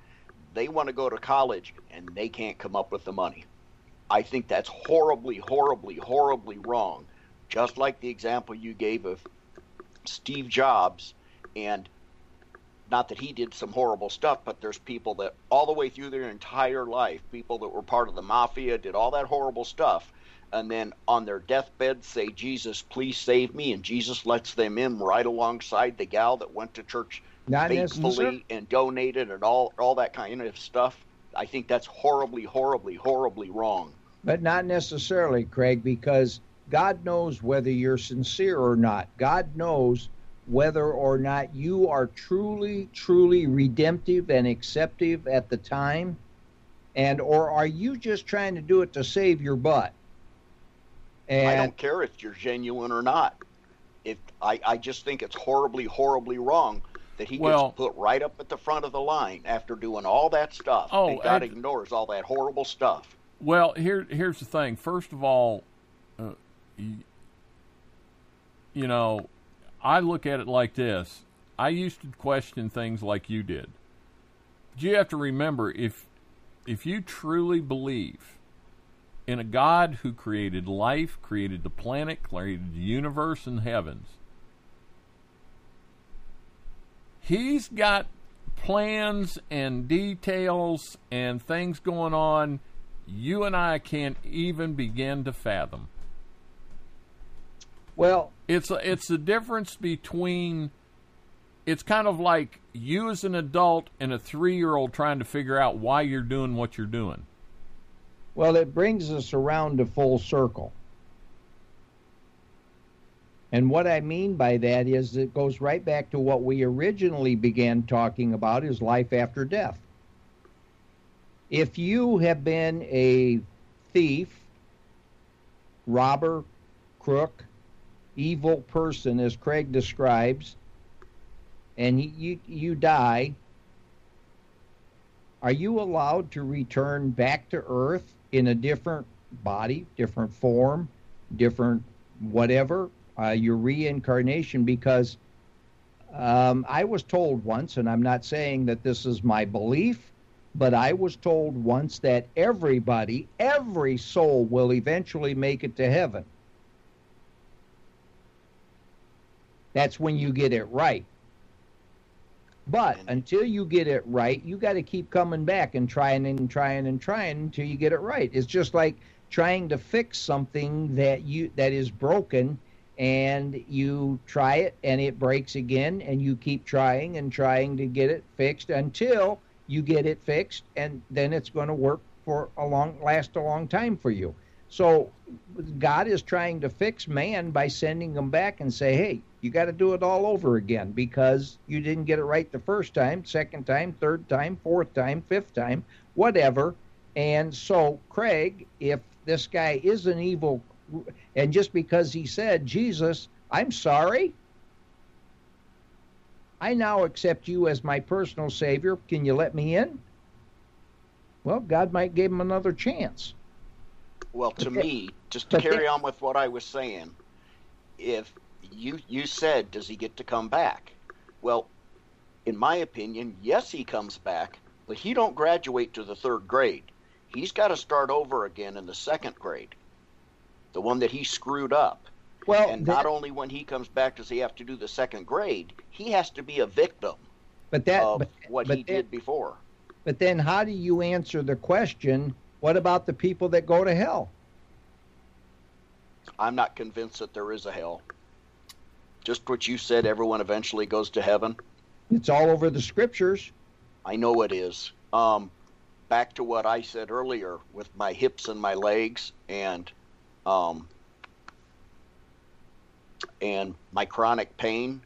They want to go to college, and they can't come up with the money. I think that's horribly, horribly, horribly wrong. Just like the example you gave of Steve Jobs, and not that he did some horrible stuff, but there's people that all the way through their entire life, people that were part of the mafia, did all that horrible stuff, and then on their deathbed say, Jesus, please save me, and Jesus lets them in right alongside the gal that went to church faithfully and donated and all that kind of stuff. I think that's horribly, horribly, horribly wrong. But not necessarily, Craig, because God knows whether you're sincere or not. God knows whether or not you are truly, truly redemptive and acceptive at the time, and or are you just trying to do it to save your butt? And I don't care if you're genuine or not. I just think it's horribly, horribly wrong that he gets put right up at the front of the line after doing all that stuff. And God ignores all that horrible stuff. Well, here's the thing. First of all, you know, I look at it like this. I used to question things like you did. But you have to remember, if you truly believe in a God who created life, created the planet, created the universe and heavens, He's got plans and details and things going on you and I can't even begin to fathom. Well, it's the difference between, it's kind of like you as an adult and a 3-year-old trying to figure out why you're doing what you're doing. Well, it brings us around to full circle. And what I mean by that is it goes right back to what we originally began talking about, is life after death. If you have been a thief, robber, crook, evil person, as Craig describes, and you die, are you allowed to return back to Earth in a different body, different form, different whatever, your reincarnation? Because I was told once, and I'm not saying that this is my belief, but I was told once that everybody, every soul will eventually make it to heaven. That's when you get it right. But until you get it right, you got to keep coming back and trying until you get it right. It's just like trying to fix something that is broken, and you try it and it breaks again, and you keep trying to get it fixed until you get it fixed, and then it's going to work for last a long time for you. So God is trying to fix man by sending them back and say, hey, you got to do it all over again because you didn't get it right the first time, second time, third time, fourth time, fifth time, whatever. And so, Craig, if this guy is an evil and just because he said, Jesus, I'm sorry, I now accept you as my personal Savior. Can you let me in? Well, God might give him another chance. Well, to me, just to carry on with what I was saying, if you said, does he get to come back? Well, in my opinion, yes, he comes back, but he don't graduate to the 3rd grade. He's got to start over again in the 2nd grade, the one that he screwed up. Well, and not only when he comes back does he have to do the 2nd grade, he has to be a victim of what he did before. But then how do you answer the question, what about the people that go to hell? I'm not convinced that there is a hell. Just what you said, everyone eventually goes to heaven. It's all over the scriptures. I know it is. Back to what I said earlier with my hips and my legs and my chronic pain,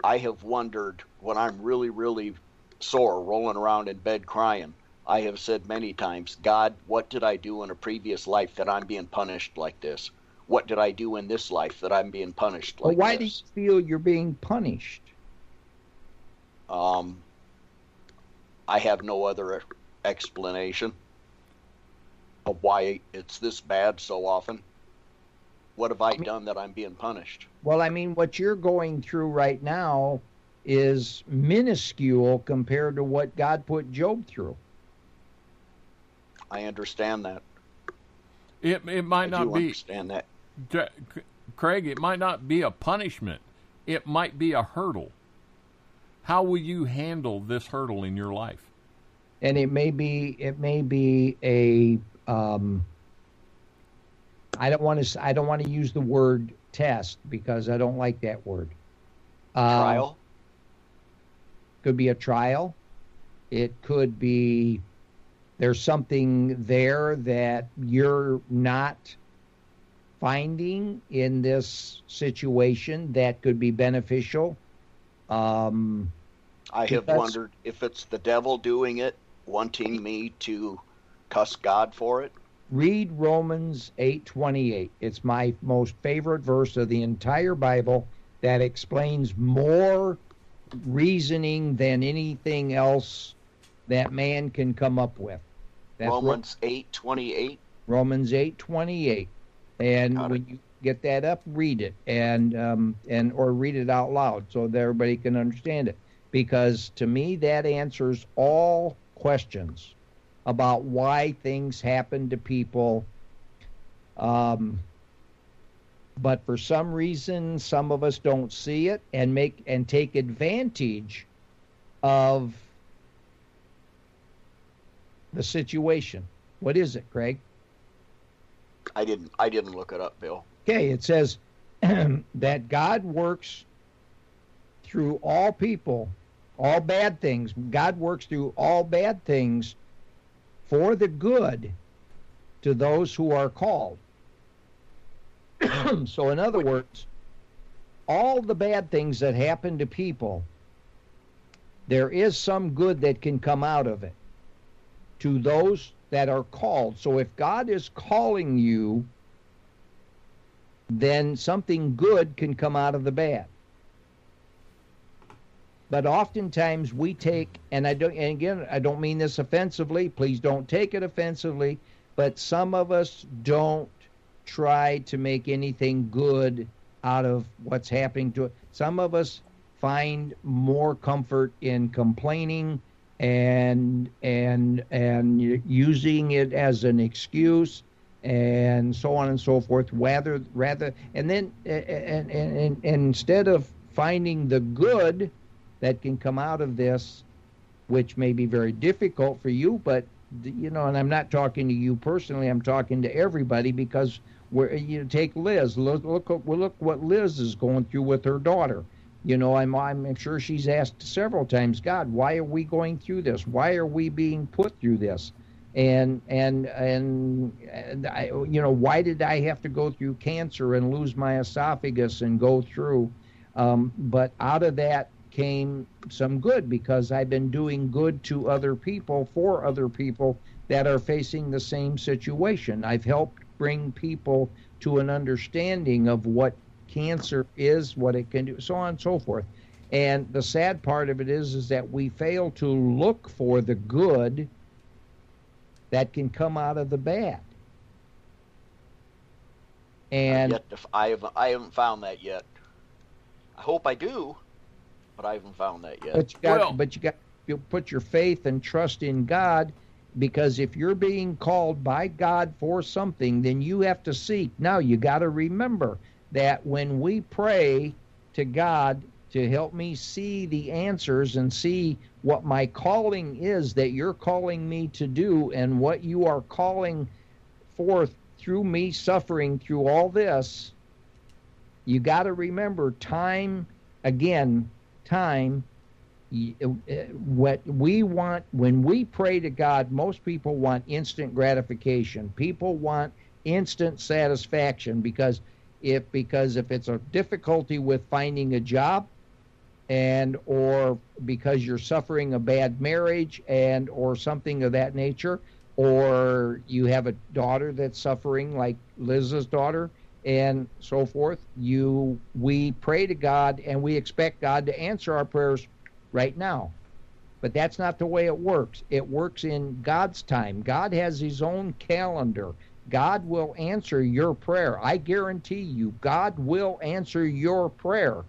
I have wondered when I'm really, really sore, rolling around in bed crying, I have said many times, God, what did I do in a previous life that I'm being punished like this? What did I do in this life that I'm being punished like this? Why do you feel you're being punished? I have no other explanation of why it's this bad so often. What have I done that I'm being punished? Well, I mean, what you're going through right now is minuscule compared to what God put Job through. I understand that. It might not be. Understand that. Craig, it might not be a punishment. It might be a hurdle. How will you handle this hurdle in your life? And it may be a I don't want to use the word test because I don't like that word. Trial? Could be a trial. It could be there's something there that you're not finding in this situation that could be beneficial. I have wondered if it's the devil doing it, wanting me to cuss God for it. Read Romans 8:28. It's my most favorite verse of the entire Bible that explains more reasoning than anything else that man can come up with. That's Romans 8:28. Romans 8:28. And when you get that up, read it and or read it out loud so that everybody can understand it. Because to me, that answers all questions about why things happen to people. But for some reason, some of us don't see it and take advantage of the situation. What is it, Craig? I didn't look it up, Bill. Okay, it says that God works through all people, all bad things. God works through all bad things for the good to those who are called. So in other words, all the bad things that happen to people, there is some good that can come out of it to those that are called. So if God is calling you, then something good can come out of the bad. But oftentimes we take, and again, I don't mean this offensively, please don't take it offensively, but some of us don't try to make anything good out of what's happening to it. Some of us find more comfort in complaining and using it as an excuse and so on and so forth, rather and then and instead of finding the good that can come out of this, which may be very difficult for you, but and I'm not talking to you personally, I'm talking to everybody, because take Liz. Look what Liz is going through with her daughter. I'm sure she's asked several times, God, why are we going through this? Why are we being put through this? And I, why did I have to go through cancer and lose my esophagus and go through? But out of that came some good, because I've been doing good to other people, for other people that are facing the same situation. I've helped bring people to an understanding of what cancer is, what it can do, so on and so forth. And the sad part of it is that we fail to look for the good that can come out of the bad. And yet, I haven't found that yet. I hope I do, but I haven't found that yet. But you got to put your faith and trust in God, because if you're being called by God for something, then you have to seek. Now, you got to remember that when we pray to God to help me see the answers and see what my calling is that you're calling me to do, and what you are calling forth through me suffering through all this, you got to remember time. What we want when we pray to God, most people want instant gratification. People want instant satisfaction because if it's a difficulty with finding a job, and or because you're suffering a bad marriage and or something of that nature, or you have a daughter that's suffering like Liz's daughter and so forth, we pray to God and we expect God to answer our prayers right now. But that's not the way it works. It works in God's time. God has his own calendar. God will answer your prayer. I guarantee you, God will answer your prayer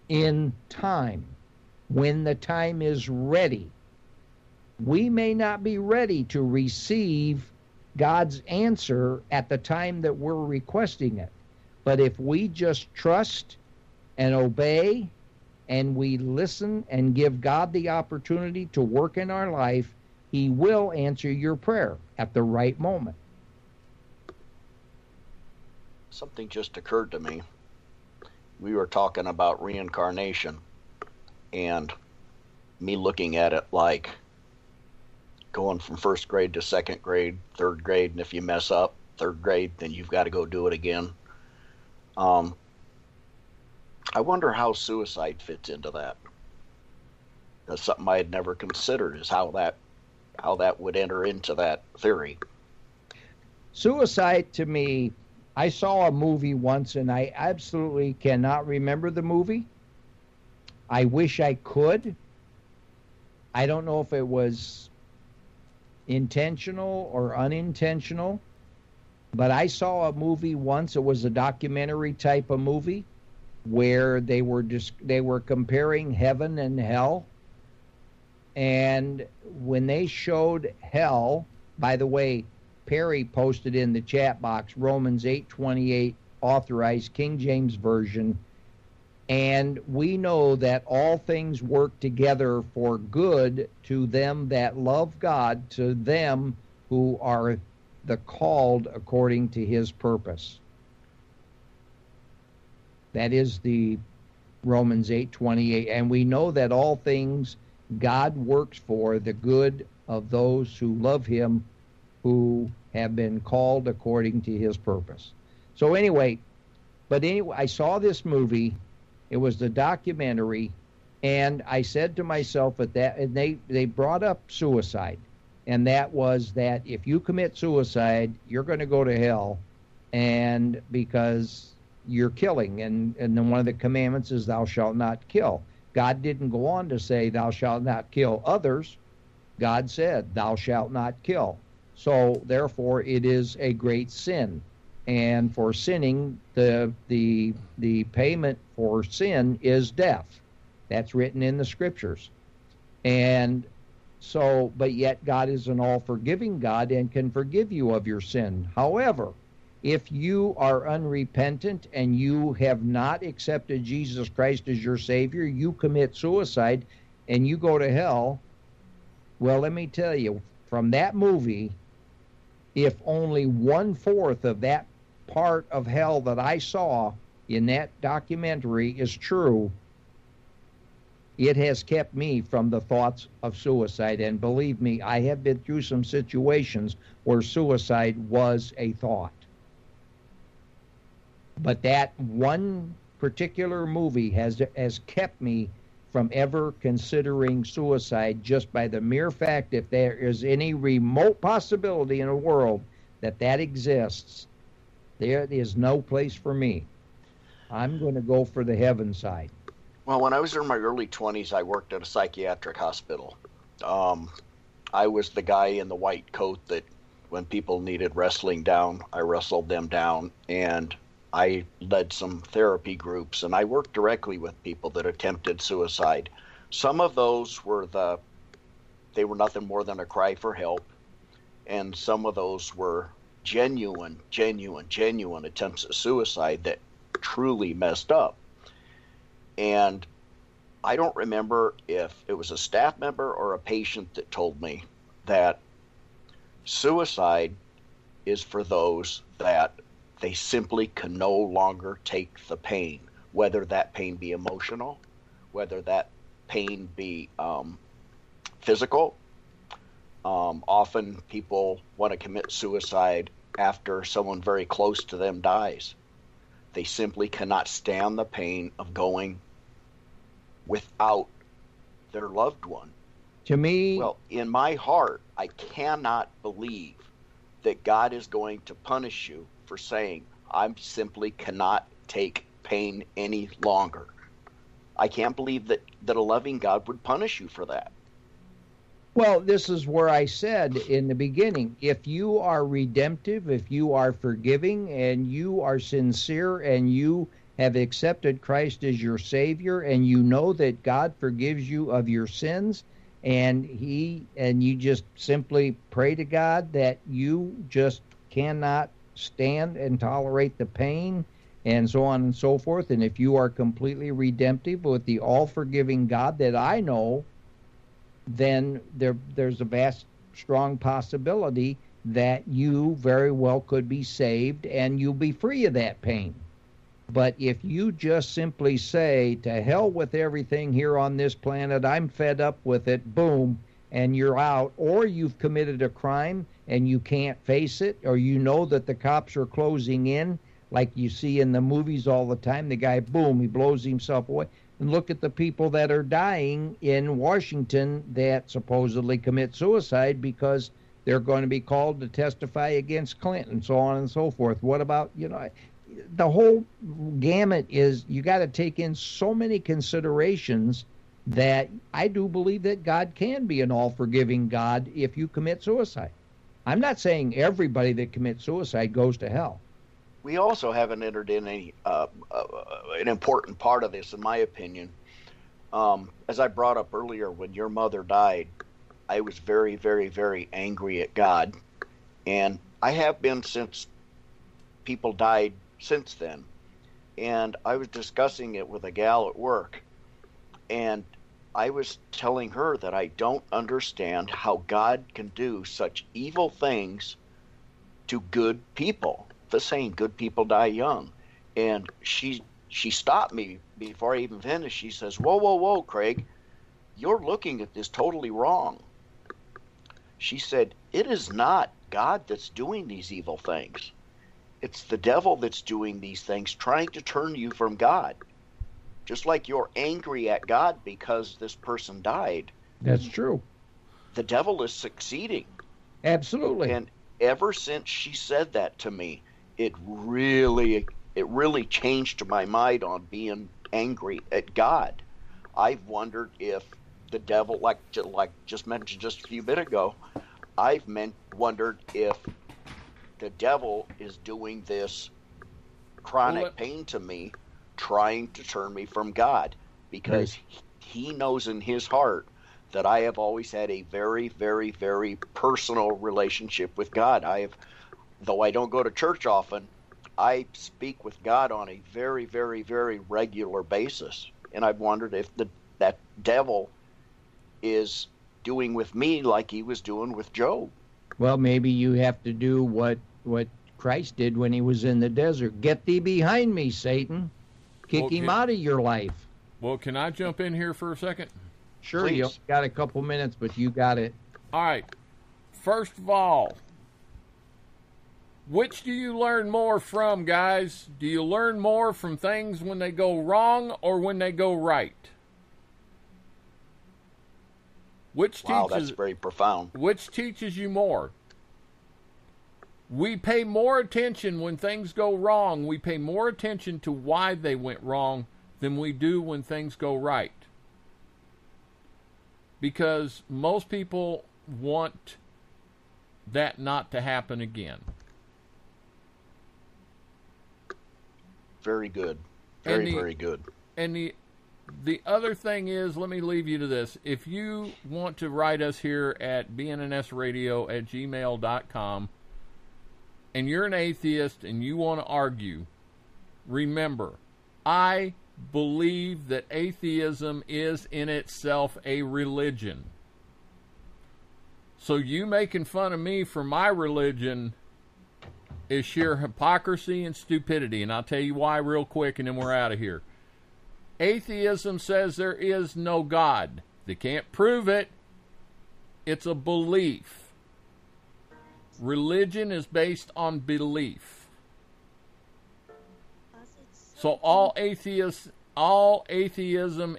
in time, when the time is ready. We may not be ready to receive God's answer at the time that we're requesting it. But if we just trust and obey, and we listen and give God the opportunity to work in our life, he will answer your prayer at the right moment. Something just occurred to me. We were talking about reincarnation, and me looking at it like going from first grade to second grade, third grade, and if you mess up third grade, then you've got to go do it again. I wonder how suicide fits into that. That's something I had never considered, is how that would enter into that theory. Suicide, to me, I saw a movie once and I absolutely cannot remember the movie. I wish I could. I don't know if it was intentional or unintentional, but I saw a movie once. It was a documentary type of movie where they were comparing heaven and hell. And when they showed hell, by the way, Perry posted in the chat box Romans 8:28 authorized King James Version, and we know that all things work together for good to them that love God, to them who are the called according to his purpose. That is the Romans 8:28, and we know that all things God works for the good of those who love him, who have been called according to his purpose. So anyway, I saw this movie. It was the documentary, and I said to myself and they brought up suicide, and that was that if you commit suicide, you're going to go to hell, and because you're killing, and then one of the commandments is thou shalt not kill. God didn't go on to say thou shalt not kill others. God said thou shalt not kill. So therefore it is a great sin. And for sinning, the payment for sin is death. That's written in the scriptures. And so, but yet God is an all-forgiving God and can forgive you of your sin. However, if you are unrepentant and you have not accepted Jesus Christ as your Savior, you commit suicide and you go to hell, well, let me tell you, from that movie, if only 1/4 of that part of hell that I saw in that documentary is true, it has kept me from the thoughts of suicide. And believe me, I have been through some situations where suicide was a thought. But that one particular movie has kept me from ever considering suicide, just by the mere fact if there is any remote possibility in the world that exists, there is no place for me. I'm going to go for the heaven side. Well, when I was in my early 20s, I worked at a psychiatric hospital. I was the guy in the white coat that when people needed wrestling down, I wrestled them down, and I led some therapy groups, and I worked directly with people that attempted suicide. Some of those they were nothing more than a cry for help, and some of those were genuine attempts at suicide that truly messed up. And I don't remember if it was a staff member or a patient that told me that suicide is for those that they simply can no longer take the pain, whether that pain be emotional, whether that pain be physical. Often people want to commit suicide after someone very close to them dies. They simply cannot stand the pain of going without their loved one. To me, well, in my heart, I cannot believe that God is going to punish you for saying, I simply cannot take pain any longer. I can't believe that a loving God would punish you for that. Well, this is where I said in the beginning, if you are redemptive, if you are forgiving, and you are sincere, and you have accepted Christ as your Savior, and you know that God forgives you of your sins, and you just simply pray to God that you just cannot stand and tolerate the pain, and so on and so forth, and if you are completely redemptive with the all-forgiving God that I know, then there's a vast, strong possibility that you very well could be saved and you'll be free of that pain. But if you just simply say, to hell with everything here on this planet, I'm fed up with it, boom, and you're out, or you've committed a crime and you can't face it, or you know that the cops are closing in, like you see in the movies all the time, the guy, boom, he blows himself away. And look at the people that are dying in Washington that supposedly commit suicide because they're going to be called to testify against Clinton, so on and so forth. What about, the whole gamut is you got to take in so many considerations that I do believe that God can be an all-forgiving God if you commit suicide. I'm not saying everybody that commits suicide goes to hell. We also haven't entered in an important part of this, in my opinion. As I brought up earlier, when your mother died, I was very, very, very angry at God. And I have been since people died since then. And I was discussing it with a gal at work. And I was telling her that I don't understand how God can do such evil things to good people. The saying, good people die young. And she stopped me before I even finished. She says, whoa, Craig, you're looking at this totally wrong. She said, it is not God that's doing these evil things. It's the devil that's doing these things, trying to turn you from God. Just like you're angry at God because this person died. That's true. The devil is succeeding. Absolutely. And ever since she said that to me, it really changed my mind on being angry at God. I've wondered if the devil, like just mentioned just a few minutes ago, wondered if the devil is doing this chronic pain to me, trying to turn me from God, because he knows in his heart that I have always had a very, very, very personal relationship with God. Though I don't go to church often, I speak with God on a very, very, very regular basis. And I've wondered if that devil is doing with me like he was doing with Job. Well, maybe you have to do what Christ did when he was in the desert. Get thee behind me, Satan. Kick him out of your life. Well, can I jump in here for a second? Sure, you got a couple minutes, but you got it. All right. First of all, which do you learn more from, guys? Do you learn more from things when they go wrong or when they go right? Wow, that's very profound. Which teaches you more? We pay more attention when things go wrong. We pay more attention to why they went wrong than we do when things go right. Because most people want that not to happen again. Very good. Very good. And the other thing is, let me leave you to this. If you want to write us here at bnnsradio@gmail.com, and you're an atheist and you want to argue, remember, I believe that atheism is in itself a religion. So you making fun of me for my religion is sheer hypocrisy and stupidity. And I'll tell you why real quick, and then we're out of here. Atheism says there is no God. They can't prove it. It's a belief. Religion is based on belief. So all atheism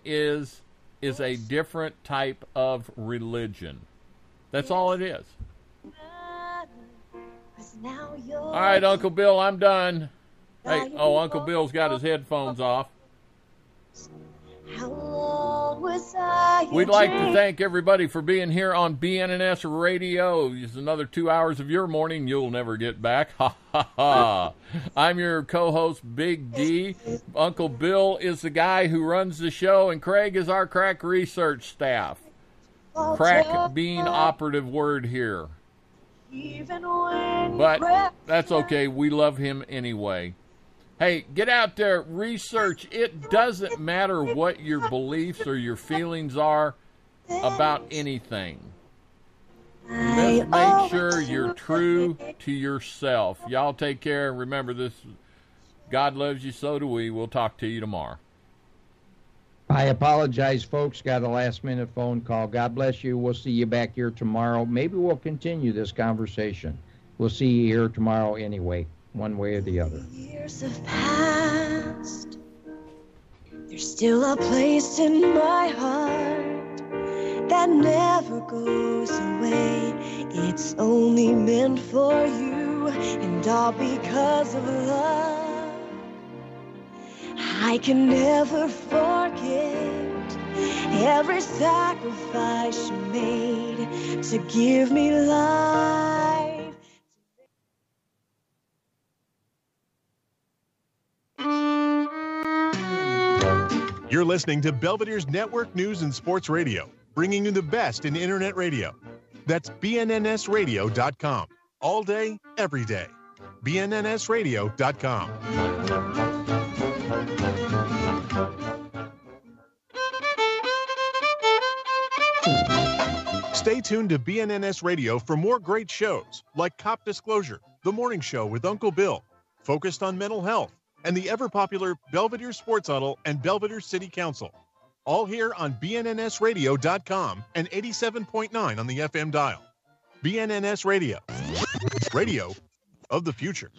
is a different type of religion. That's all it is. All right, Uncle Bill, I'm done. Hey, Uncle Bill's got his headphones off. We'd like to thank everybody for being here on BNNS Radio. It's another 2 hours of your morning you'll never get back. Ha, ha, ha. I'm your co-host, Big D. Uncle Bill is the guy who runs the show, and Craig is our crack research staff. Crack being operative word here. But that's okay. We love him anyway. Hey, get out there, research. It doesn't matter what your beliefs or your feelings are about anything. Just make sure you're true to yourself. Y'all take care. Remember this, God loves you, so do we. We'll talk to you tomorrow. I apologize, folks. Got a last-minute phone call. God bless you. We'll see you back here tomorrow. Maybe we'll continue this conversation. We'll see you here tomorrow anyway, one way or the other. Years have passed. There's still a place in my heart that never goes away. It's only meant for you, and all because of love. I can never forget every sacrifice you made to give me life. You're listening to Belvedere's Network News and Sports Radio, bringing you the best in Internet radio. That's BNNSradio.com. All day, every day. BNNSradio.com. Stay tuned to BNNS Radio for more great shows like Cop Disclosure, The Morning Show with Uncle Bill, focused on mental health, and the ever-popular Belvedere Sports Huddle and Belvedere City Council. All here on BNNSradio.com and 87.9 on the FM dial. BNNS Radio. Radio of the future.